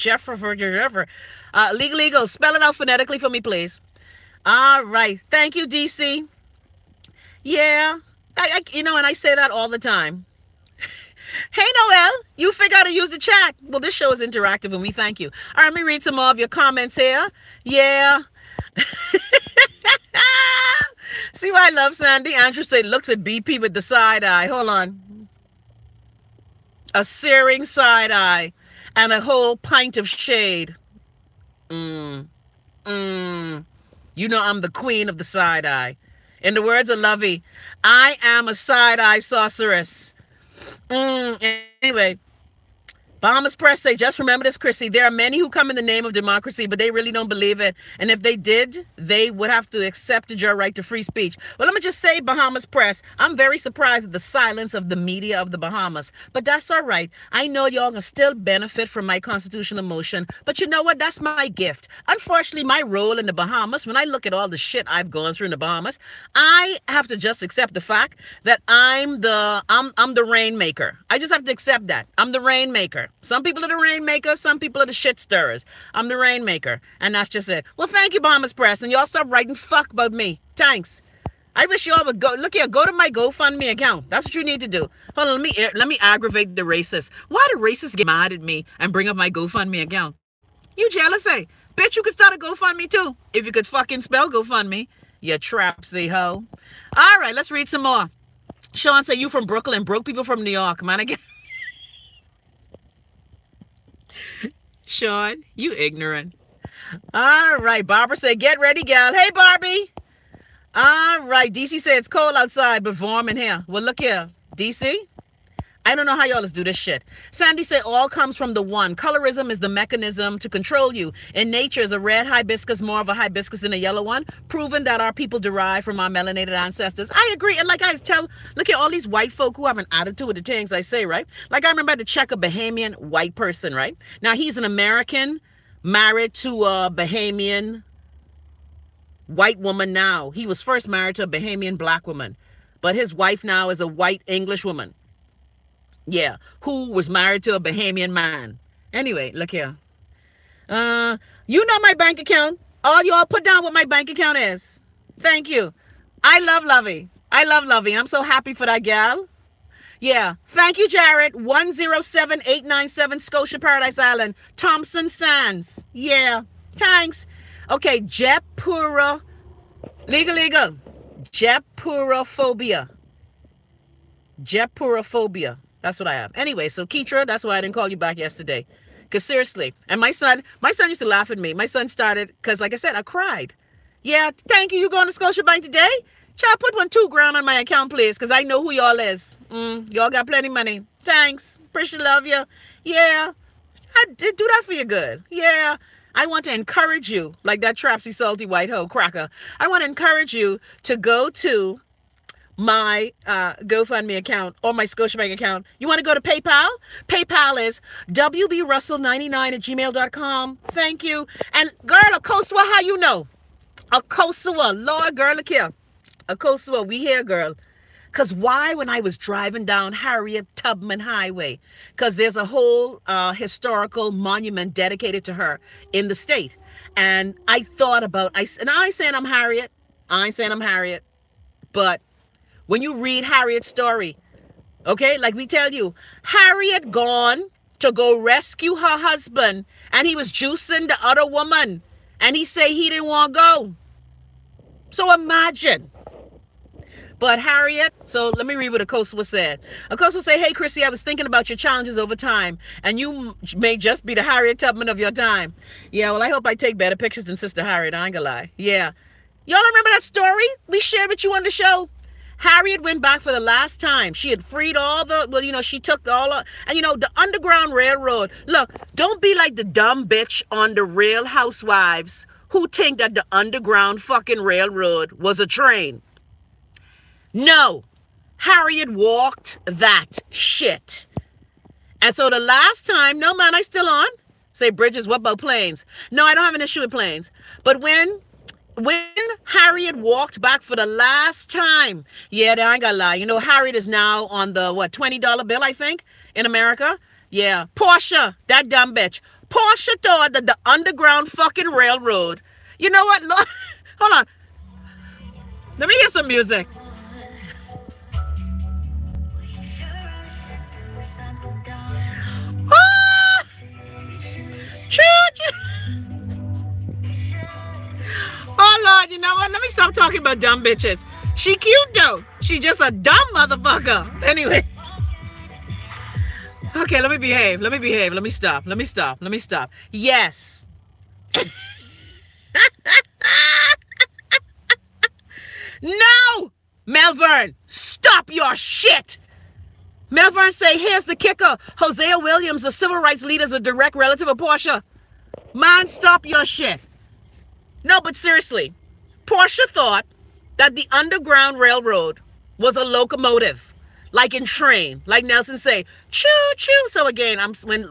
legal, spell it out phonetically for me, please. All right. Thank you, DC. Yeah. And I say that all the time. Hey, Noel, you figure out how to use the chat. Well, this show is interactive, and we thank you. All right, let me read some more of your comments here. Yeah. See why I love Sandy? Andrew said, looks at BP with the side eye. Hold on. A searing side eye and a whole pint of shade. You know I'm the queen of the side eye. In the words of Lovey, I am a side eye sorceress. Anyway, Bahamas Press say, just remember this, Chrissy. There are many who come in the name of democracy, but they really don't believe it. And if they did, they would have to accept your right to free speech. Well, let me just say, Bahamas Press, I'm very surprised at the silence of the media of the Bahamas. But that's all right. I know y'all can still benefit from my constitutional motion. But you know what? That's my gift. Unfortunately, my role in the Bahamas, when I look at all the shit I've gone through in the Bahamas, I have to just accept the fact that I'm the rainmaker. I just have to accept that. I'm the rainmaker. Some people are the rainmaker, some people are the shit stirrers. I'm the rainmaker, and that's just it. Well, thank you, Bahamas Press, and y'all stop writing fuck about me. Thanks. I wish y'all would go. Look here, go to my GoFundMe account. That's what you need to do. Hold on, let me aggravate the racists. Why do racists get mad at me and bring up my GoFundMe account? You jealous, eh? Bet you could start a GoFundMe too, if you could fucking spell GoFundMe. You trapsy hoe. All right, let's read some more. Sean say, you from Brooklyn, broke people from New York, man. Again. Sean, you ignorant. All right, Barbara said, get ready, gal. Hey, Barbie. All right, DC said it's cold outside, but warm in here. Well, look here, DC. I don't know how y'all do this shit. Sandy said all comes from the one. Colorism is the mechanism to control you. In nature, is a red hibiscus more of a hibiscus than a yellow one? Proven that our people derive from our melanated ancestors. I agree. And like I tell, look at all these white folk who have an attitude with the things I say, right? Like I remember I had to check a Bahamian white person, right? Now he's an American married to a Bahamian white woman now. He was first married to a Bahamian black woman, but his wife now is a white English woman. Yeah, who was married to a Bahamian man. Anyway, look here. You know my bank account. All y'all put down what my bank account is. Thank you. I love Lovey. I love Lovey. I'm so happy for that gal. Yeah. Thank you, Jared. 107897 Scotia Paradise Island. Thompson Sands. Yeah. Thanks. Okay. Jepura. Legal. Jepurophobia. Jepurophobia. That's what I have. Anyway, so Keitra, that's why I didn't call you back yesterday. Because seriously, and my son used to laugh at me. My son started, because like I said, I cried. Yeah, thank you. You going to Scotiabank today? Child, put $2,000 on my account, please, because I know who y'all is. Y'all got plenty money. Thanks. Appreciate love you. Yeah, I did do that for you good. Yeah, I want to encourage you, like that trapsy, salty white hoe cracker. I want to encourage you to go to my GoFundMe account or my Scotiabank account. You want to go to PayPal? PayPal is wbrussell99@gmail.com. Thank you. And girl, Akosua, how you know? Akosua, Lord, girl, look here. Akosua, we here, girl. Because why? When I was driving down Harriet Tubman Highway, because there's a whole historical monument dedicated to her in the state. And I thought about, and I ain't saying I'm Harriet. But when you read Harriet's story, okay, like we tell you, Harriet gone to go rescue her husband, and he was juicing the other woman, and he say he didn't want to go. So imagine. But Harriet, so let me read what Akosua said. Akosua say, hey, Chrissy, I was thinking about your challenges over time, and you may just be the Harriet Tubman of your time. Yeah, well, I hope I take better pictures than Sister Harriet, I ain't gonna lie. Yeah. Y'all remember that story we shared with you on the show? Harriet went back for the last time. She had freed all the, well, you know, she took all of, and you know, the Underground Railroad. Look, don't be like the dumb bitch on the Real Housewives who think that the Underground fucking Railroad was a train. No, Harriet walked that shit. And so the last time, no man, I still on. Say, Bridges, what about planes? No, I don't have an issue with planes. But when Harriet walked back for the last time, yeah, I ain't gonna lie. You know, Harriet is now on the, what, $20 bill, I think, in America? Yeah. Portia, that dumb bitch. Portia thought that the Underground fucking Railroad, you know what? Look, hold on. Let me hear some music. Ah! Oh, Lord, you know what? Let me stop talking about dumb bitches. She cute, though. She just a dumb motherfucker. Anyway. Okay, let me behave. Let me stop. Yes. No! Melvern, stop your shit. Melvern say, here's the kicker. Hosea Williams, a civil rights leader, is a direct relative of Portia. Man, stop your shit. No, but seriously, Portia thought that the Underground Railroad was a locomotive, like in train, like Nelson say, choo choo. So again, when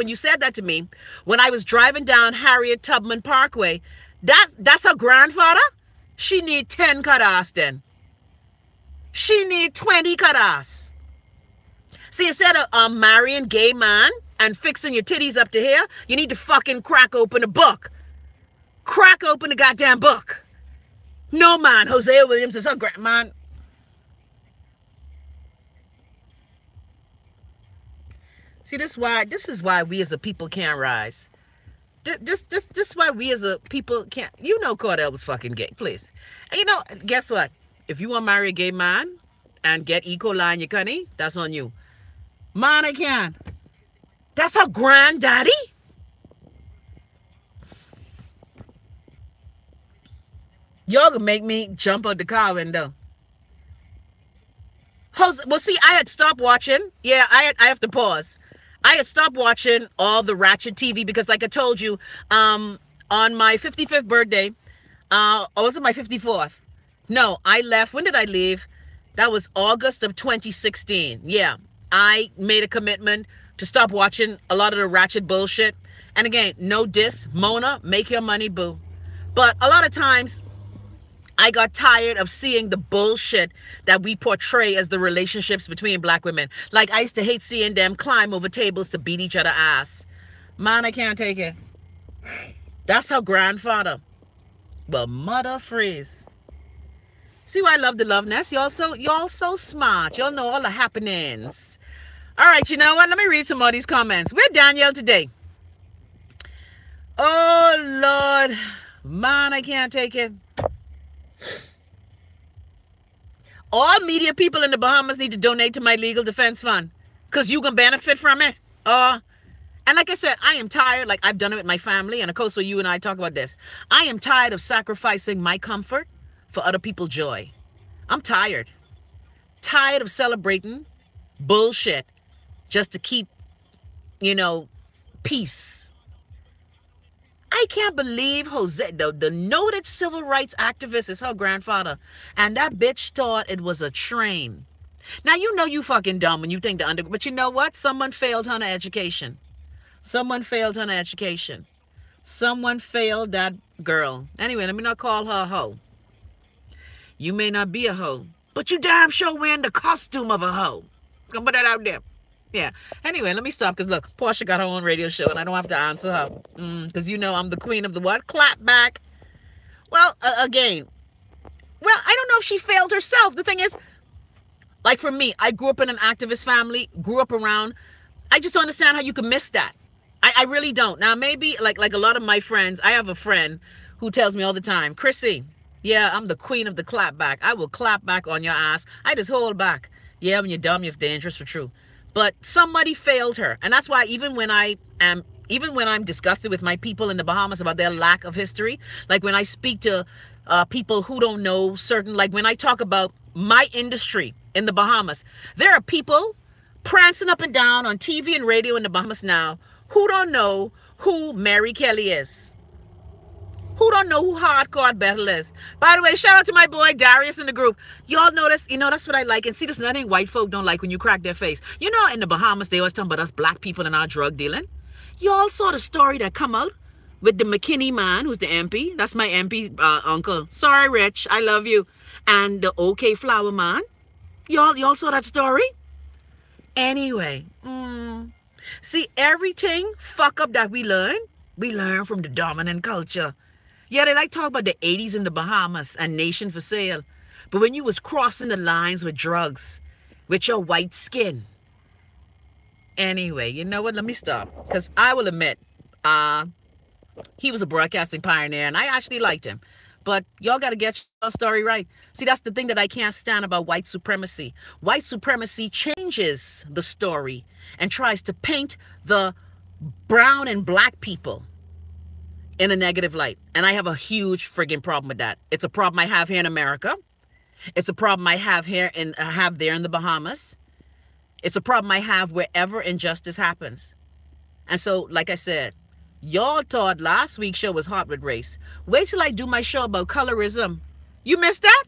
you said that to me, when I was driving down Harriet Tubman Parkway, that's her grandfather. She need 10 cut-ass then. She need 20 cut-ass. See, instead of marrying gay man and fixing your titties up to here, you need to fucking crack open a book. Crack open the goddamn book. No, man, Hosea Williams is her man. See, this is why we as a people can't rise. This is why we as a people can't. You know Cordell was fucking gay, please. And you know, guess what? If you want to marry a gay man and get E. coli in your cunny, that's on you. Man, I can't. That's her granddaddy? Y'all gonna make me jump out the car window. Well, see, I had stopped watching. Yeah, I have to pause. I had stopped watching all the Ratchet TV because, like I told you, on my 55th birthday, or was it my 54th? No, I left. When did I leave? That was August of 2016. Yeah, I made a commitment to stop watching a lot of the Ratchet bullshit. And again, no diss. Mona, make your money, boo. But a lot of times, I got tired of seeing the bullshit that we portray as the relationships between black women. Like, I used to hate seeing them climb over tables to beat each other ass. Man, I can't take it. That's her grandfather. Well, mother freeze. See why I love the Love Nest? Y'all so smart. Y'all know all the happenings. All right, you know what? Let me read some of these comments. Where's Danielle today? Oh, Lord. Man, I can't take it. All media people in the Bahamas need to donate to my legal defense fund because you can benefit from it. And like I said, I am tired. Like I've done it with my family. And of course, when you and I talk about this, I am tired of sacrificing my comfort for other people's joy. I'm tired. Tired of celebrating bullshit just to keep, you know, peace. I can't believe Jose, the noted civil rights activist, is her grandfather. And that bitch thought it was a train. Now, you know you fucking dumb when you think but you know what? Someone failed her education. Someone failed her education. Someone failed that girl. Anyway, let me not call her a hoe. You may not be a hoe, but you damn sure wearing the costume of a hoe. Gonna put that out there. Yeah. Anyway, let me stop because look, Portia got her own radio show and I don't have to answer her. Because you know I'm the queen of the what? Clap back. Well, again, well, I don't know if she failed herself. The thing is, like for me, I grew up in an activist family, grew up around. I just don't understand how you can miss that. I really don't. Now, maybe like a lot of my friends, I have a friend who tells me all the time, Chrissy, yeah, I'm the queen of the clap back. I will clap back on your ass. I just hold back. Yeah, when you're dumb, you're dangerous for true. But somebody failed her. And that's why even when I'm disgusted with my people in the Bahamas about their lack of history, like when I speak to people who don't know certain, like when I talk about my industry in the Bahamas, there are people prancing up and down on TV and radio in the Bahamas now who don't know who Mary Kelly is. Who don't know who Hardcore Battle is. By the way, shout out to my boy Darius in the group. Y'all notice, you know, that's what I like. And see, this nothing white folk don't like when you crack their face. You know, in the Bahamas, they always talk about us black people and our drug dealing. Y'all saw the story that come out with the McKinney man, who's the MP. That's my MP uncle. Sorry, Rich. I love you. And the OK Flower man. Y'all saw that story? Anyway, see, everything fuck up that we learn from the dominant culture. Yeah, they like talk about the 80s in the Bahamas and nation for sale. But when you was crossing the lines with drugs, with your white skin. Anyway, you know what? Let me stop. Because I will admit, he was a broadcasting pioneer and I actually liked him. But y'all got to get your story right. See, that's the thing that I can't stand about white supremacy. White supremacy changes the story and tries to paint the brown and black people in a negative light. And I have a huge friggin' problem with that. It's a problem I have here in America. It's a problem I have here and have there in the Bahamas. It's a problem I have wherever injustice happens. And so, like I said, y'all thought last week's show was hot with race. Wait till I do my show about colorism. You missed that?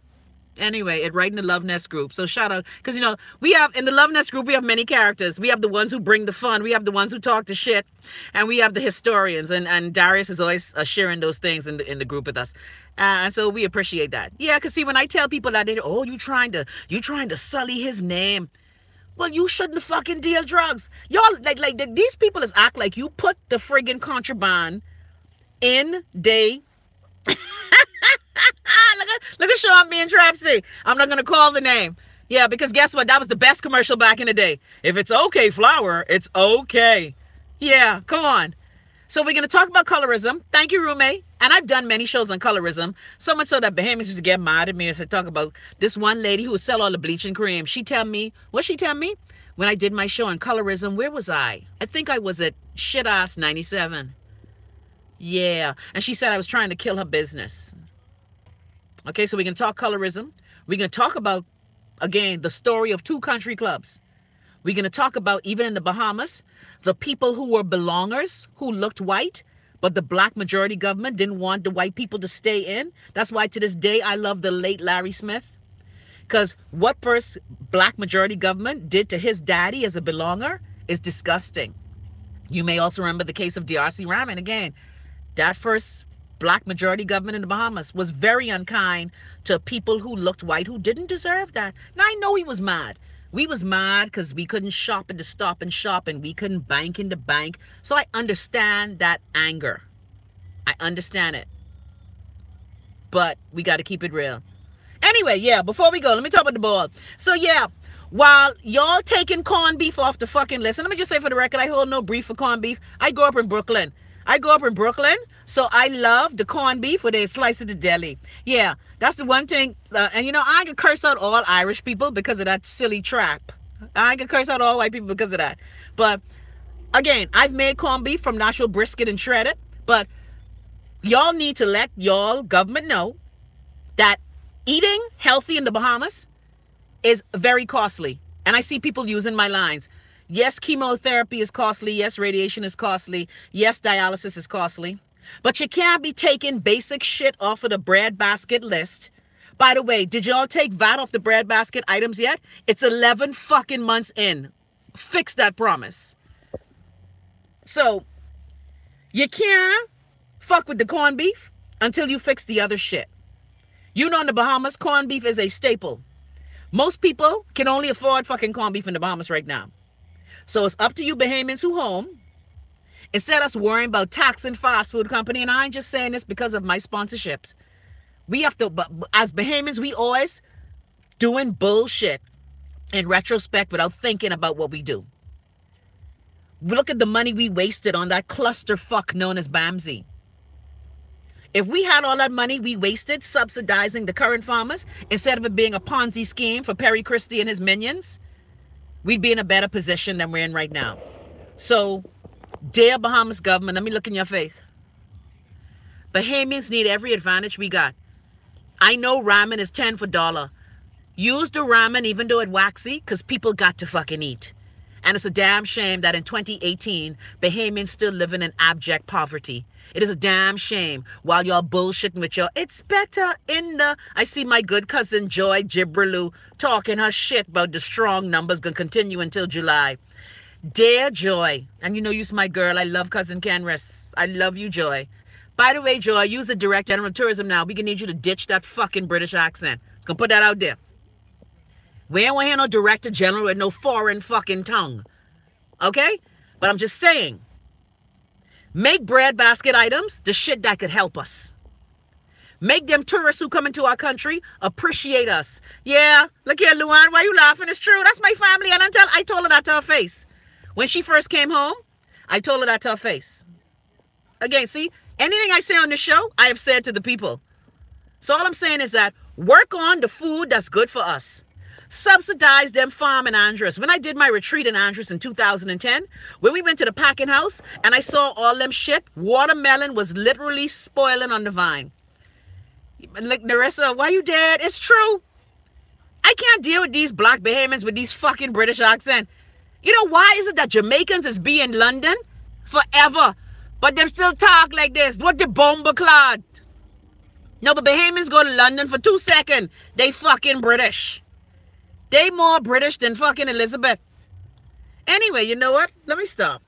Anyway, it right in the Love Nest group. So shout out. Because, you know, we have, in the Love Nest group, we have many characters. We have the ones who bring the fun. We have the ones who talk the shit. And we have the historians. And Darius is always sharing those things in the group with us. And so we appreciate that. Yeah, because see, when I tell people that, oh, you trying to sully his name. Well, you shouldn't fucking deal drugs. Y'all, like these people is act like you put the friggin' contraband in they... look at Sean being trapsy. I'm not going to call the name. Yeah, because guess what? That was the best commercial back in the day. If it's okay, flour, it's okay. Yeah, come on. So we're going to talk about colorism. Thank you, roommate. And I've done many shows on colorism. So much so that Bahamians used to get mad at me as I talk about this one lady who would sell all the bleaching cream. She tell me, what she tell me? When I did my show on colorism, where was I? I think I was at shit-ass 97. Yeah. And she said I was trying to kill her business. Okay, so we can talk colorism. We're going to talk about, again, the story of two country clubs. We're going to talk about, even in the Bahamas, the people who were belongers, who looked white, but the black majority government didn't want the white people to stay in. That's why to this day, I love the late Larry Smith. Because what first black majority government did to his daddy as a belonger is disgusting. You may also remember the case of D.R.C. Raman. Again, that first black majority government in the Bahamas was very unkind to people who looked white who didn't deserve that. Now, I know he was mad. We was mad because we couldn't shop at the Stop and Shop and we couldn't bank in the bank. So I understand that anger. I understand it. but we got to keep it real. Anyway, yeah, before we go, let me talk about the ball. So, yeah, while y'all taking corned beef off the fucking list, and let me just say for the record, I hold no brief for corned beef. I grew up in Brooklyn. So I love the corned beef where they slice it to deli. Yeah, that's the one thing. And, you know, I can curse out all Irish people because of that silly trap. I can curse out all white people because of that. But, again, I've made corned beef from natural brisket and shredded. But y'all need to let y'all government know that eating healthy in the Bahamas is very costly. And I see people using my lines. Yes, chemotherapy is costly. Yes, radiation is costly. Yes, dialysis is costly. But you can't be taking basic shit off of the breadbasket list. By the way, did y'all take VAT off the breadbasket items yet? It's 11 fucking months in. Fix that promise. So, you can't fuck with the corned beef until you fix the other shit. You know, in the Bahamas, corned beef is a staple. Most people can only afford fucking corned beef in the Bahamas right now. So it's up to you Bahamians who home. Instead of us worrying about taxing fast food company, and I ain't just saying this because of my sponsorships. We have to, but as Bahamians, we always doing bullshit in retrospect without thinking about what we do. We look at the money we wasted on that clusterfuck known as BAMSI. If we had all that money we wasted subsidizing the current farmers, instead of it being a Ponzi scheme for Perry Christie and his minions, we'd be in a better position than we're in right now. So, dear Bahamas government, let me look in your face. Bahamians need every advantage we got. I know ramen is 10 for $1. Use the ramen even though it's waxy, because people got to fucking eat. And it's a damn shame that in 2018, Bahamians still living in abject poverty. It is a damn shame while y'all bullshitting with y'all. It's better in the... I see my good cousin Joy Gibberloo talking her shit about the strong numbers going to continue until July. Dear Joy, and you know you're my girl. I love cousin Kenris. I love you, Joy. By the way, Joy, use the direct general tourism now. We can need you to ditch that fucking British accent. It's going to put that out there. We ain't want to hear no director general with no foreign fucking tongue. Okay? But I'm just saying. Make breadbasket items the shit that could help us. Make them tourists who come into our country appreciate us. Yeah, look here, Luan, why you laughing? It's true. That's my family. And I told her that to her face. When she first came home, I told her that to her face. Again, see, anything I say on this show, I have said to the people. So all I'm saying is that work on the food that's good for us. Subsidize them farm in Andros. When I did my retreat in Andros in 2010, when we went to the packing house and I saw all them shit, watermelon was literally spoiling on the vine. Like, Narissa, why you dead? It's true. I can't deal with these black Bahamians with these fucking British accent. You know why is it that Jamaicans is be in London forever, but them still talk like this? What the bomber clad? No, but Bahamians go to London for 2 seconds. They fucking British. They more British than fucking Elizabeth. Anyway, you know what? Let me stop.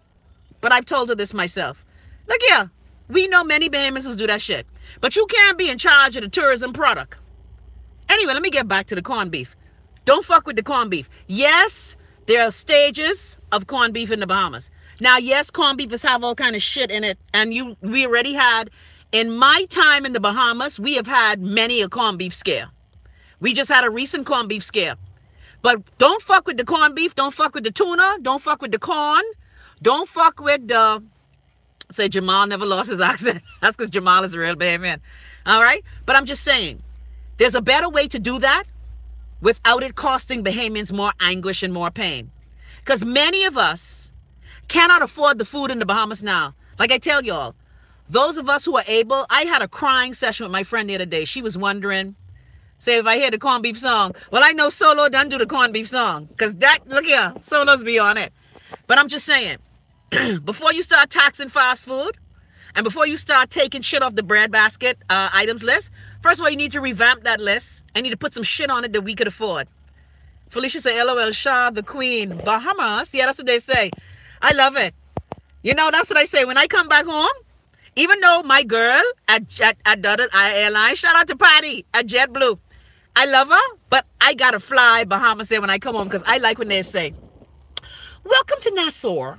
But I've told her this myself. Look here. We know many Bahamians who do that shit. But you can't be in charge of the tourism product. Anyway, let me get back to the corned beef. Don't fuck with the corned beef. Yes, there are stages of corned beef in the Bahamas. Now, yes, corned beef have all kind of shit in it. And we already had, in my time in the Bahamas, we have had many a corned beef scare. We just had a recent corned beef scare. But don't fuck with the corned beef. Don't fuck with the tuna. Don't fuck with the corn. Don't fuck with the... Say Jamal never lost his accent. That's because Jamal is a real Bahamian. All right? But I'm just saying, there's a better way to do that without it costing Bahamians more anguish and more pain. Because many of us cannot afford the food in the Bahamas now. Like I tell y'all, those of us who are able... I had a crying session with my friend the other day. She was wondering... Say if I hear the corned beef song. Well, I know Solo done do the corned beef song. Because that, look here, Solo's be on it. But I'm just saying, before you start taxing fast food, and before you start taking shit off the breadbasket items list, first of all, you need to revamp that list. And you need to put some shit on it that we could afford. Felicia say, LOL, Shah, the Queen, Bahamas. Yeah, that's what they say. I love it. You know, that's what I say. When I come back home, even though my girl at Dotted Airlines, shout out to Patty at JetBlue, I love her, but I gotta fly Bahamas when I come home because I like when they say, welcome to Nassau.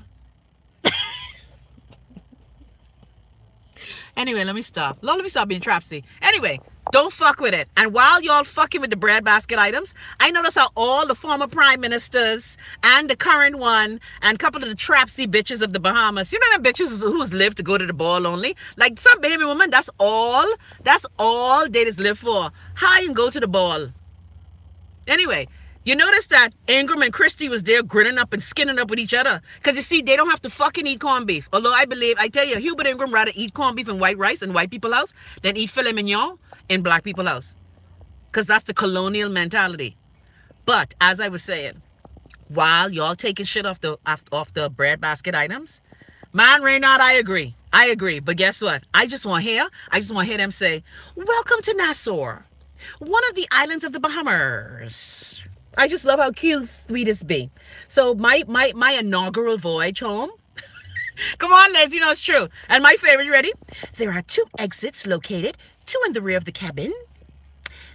Anyway, let me stop. Let me stop being trapsy. Anyway, Don't fuck with it. And while y'all fucking with the breadbasket items, I notice how all the former prime ministers and the current one and a couple of the trapsy bitches of the Bahamas, you know them bitches who's lived to go to the ball only? Like some baby woman, that's all they just live for. How you can go to the ball? Anyway, you notice that Ingram and Christie was there grinning up and skinning up with each other. Because you see, they don't have to fucking eat corned beef. Although I tell you, Hubert Ingram rather eat corned beef and white rice in white people's house than eat filet mignon in black people's house. Because that's the colonial mentality. But, as I was saying, while y'all taking shit off the breadbasket items, man, Reynard, I agree. I agree. But guess what? I just want to hear them say, welcome to Nassau, one of the islands of the Bahamas. I just love how cute sweetest be. So my inaugural voyage home. Come on, Liz, you know it's true. And my favorite, you ready? There are 2 exits located, 2 in the rear of the cabin,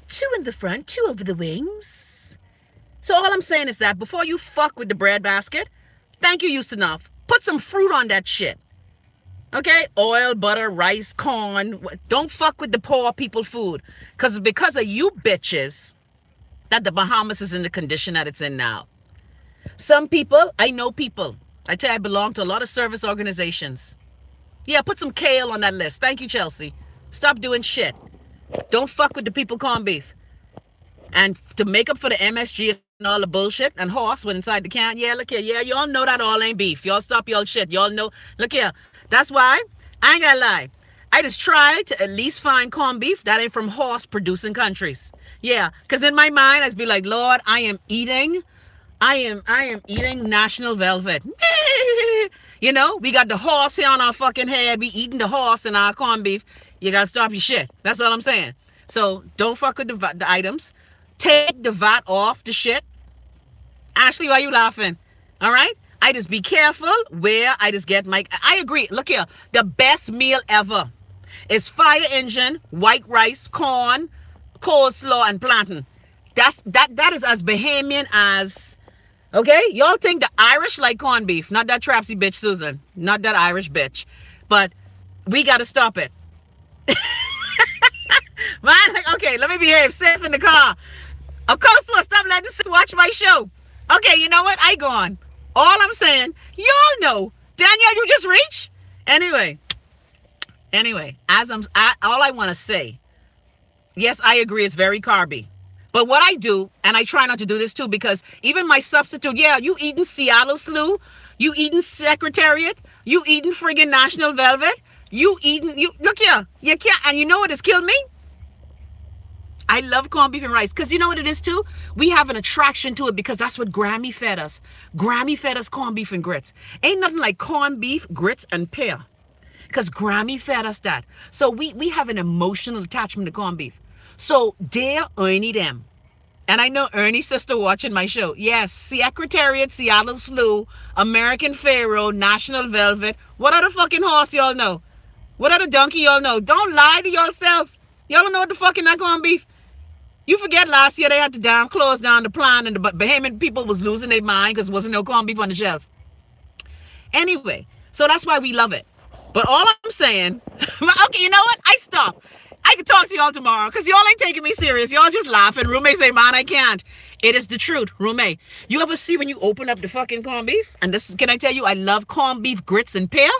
2 in the front, 2 over the wings. So all I'm saying is that before you fuck with the breadbasket, thank you, Houston enough. Put some fruit on that shit. Okay? Oil, butter, rice, corn. Don't fuck with the poor people food. Because of you bitches that the Bahamas is in the condition that it's in now. Some people, I know people. I tell you, I belong to a lot of service organizations. Yeah, put some kale on that list. Thank you, Chelsea. Stop doing shit. Don't fuck with the people corned beef. And to make up for the MSG and all the bullshit and horse went inside the can. Yeah, look here. Yeah, y'all know that all ain't beef. Y'all stop y'all shit. Y'all know. Look here. That's why, I ain't gonna lie. I just tried to at least find corned beef that ain't from horse producing countries. Yeah, because in my mind, I'd be like, Lord, I am eating national velvet. You know, we got the horse here on our fucking head. We eating the horse in our corned beef. You got to stop your shit. That's all I'm saying. So don't fuck with the items. Take the VAT off the shit. Ashley, why you laughing? All right? I just be careful where I just get my... I agree. Look here. The best meal ever is fire engine, white rice, corn, coleslaw, and plantain. That is as Bahamian as... Okay? Y'all think the Irish like corned beef. Not that trapsy bitch, Susan. Not that Irish bitch. But we got to stop it. Man, okay, let me behave. Safe in the car. Of course, we'll stop letting us watch my show. Okay, you know what? I go on. All I'm saying, y'all know. Danielle, you just reach? Anyway, all I want to say, yes, I agree, it's very carby. But what I do, and I try not to do this too, because even my substitute, yeah, you eating Seattle Slew, you eating Secretariat, you eating friggin' National Velvet, look here, you can't, and you know what has killed me? I love corned beef and rice, because you know what it is too? We have an attraction to it because that's what Grammy fed us. Grammy fed us corned beef and grits. Ain't nothing like corned beef, grits, and pear. Because Grammy fed us that. So we have an emotional attachment to corned beef. So dear Ernie them, and I know Ernie's sister watching my show. Yes, Secretariat, Seattle Slew, American Pharaoh, National Velvet. What other fucking horse y'all know? What other donkey y'all know? Don't lie to yourself. Y'all don't know what the fucking that corned beef. You forget last year they had to close down the plant and the Bahamian people was losing their mind because there wasn't no corned beef on the shelf. Anyway, so that's why we love it. But all I'm saying, okay, you know what? I stop. I can talk to y'all tomorrow because y'all ain't taking me serious. Y'all just laughing. Roommate say, man, I can't. It is the truth, roommate. You ever see when you open up the fucking corned beef? And this, can I tell you, I love corned beef, grits, and pear.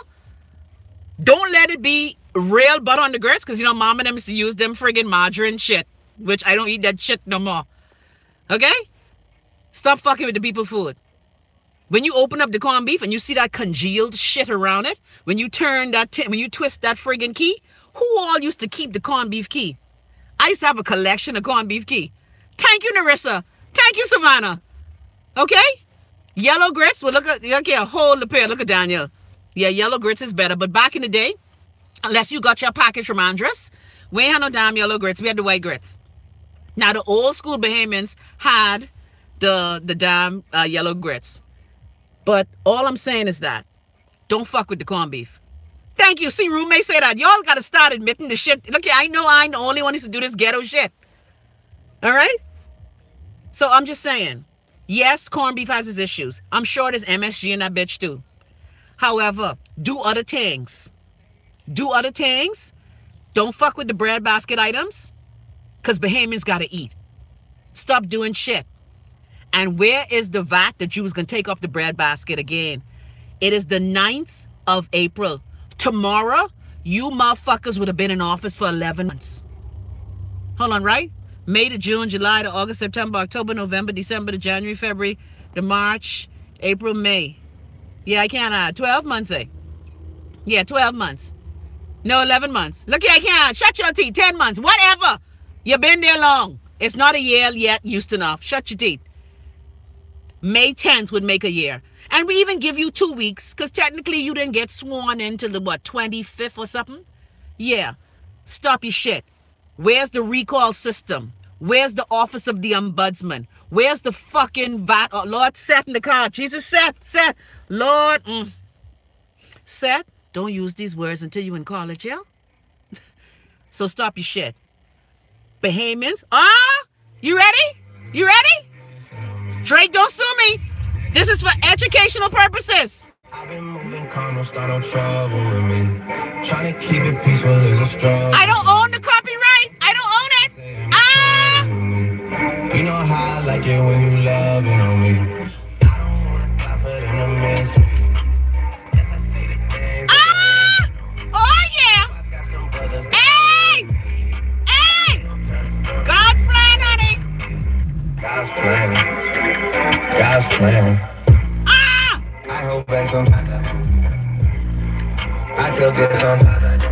Don't let it be real butter on the grits because, you know, mom and them used to use them friggin' margarine shit, which I don't eat that shit no more. Okay? Stop fucking with the people food. When you open up the corned beef and you see that congealed shit around it, when you turn that, when you twist that friggin' key, who all used to keep the corned beef key? I used to have a collection of corned beef key. Thank you, Narissa. Thank you, Savannah. Okay? Yellow grits, well, look at, okay, hold the pair. Look at Daniel. Yeah, yellow grits is better. But back in the day, unless you got your package from Andres, we ain't had no damn yellow grits. We had the white grits. Now, the old school Bahamians had the damn yellow grits. But all I'm saying is that don't fuck with the corned beef. Thank you. See, roommate say that. Y'all got to start admitting the shit. Look, I know I ain't the only one who used to do this ghetto shit. All right? So I'm just saying, yes, corned beef has its issues. I'm sure there's MSG in that bitch too. However, do other things. Do other things. Don't fuck with the breadbasket items. Because Bahamians got to eat. Stop doing shit. And where is the VAT that you was going to take off the bread basket again? It is the 9th of April. Tomorrow, you motherfuckers would have been in office for 11 months. Hold on, right? May to June, July to August, September, October, November, December to January, February to March, April, May. Yeah, I can't add. 12 months, eh? Yeah, 12 months. No, 11 months. Look here, I can't. Shut your teeth. 10 months. Whatever. You've been there long. It's not a year yet. Used enough. Shut your teeth. May 10th would make a year. And we even give you 2 weeks because technically you didn't get sworn in till the, what, 25th or something? Yeah. Stop your shit. Where's the recall system? Where's the office of the ombudsman? Where's the fucking VAT? Oh, Lord, set in the car. Jesus, set. Lord, set. Don't use these words until you're in college, yeah? So stop your shit. Bahamians. You ready? You ready? Drake, don't sue me. This is for educational purposes. I've been moving calm, don't start no trouble with me. Trying to keep it peaceful is a struggle. I don't own the copyright. I don't own it. You know how I like it when you loving on me. I don't wanna die for them to miss me. Yes, I see the things. Oh yeah. Hey! God's plan, honey. God's plan. God's plan. I hold back sometimes. I feel good sometimes.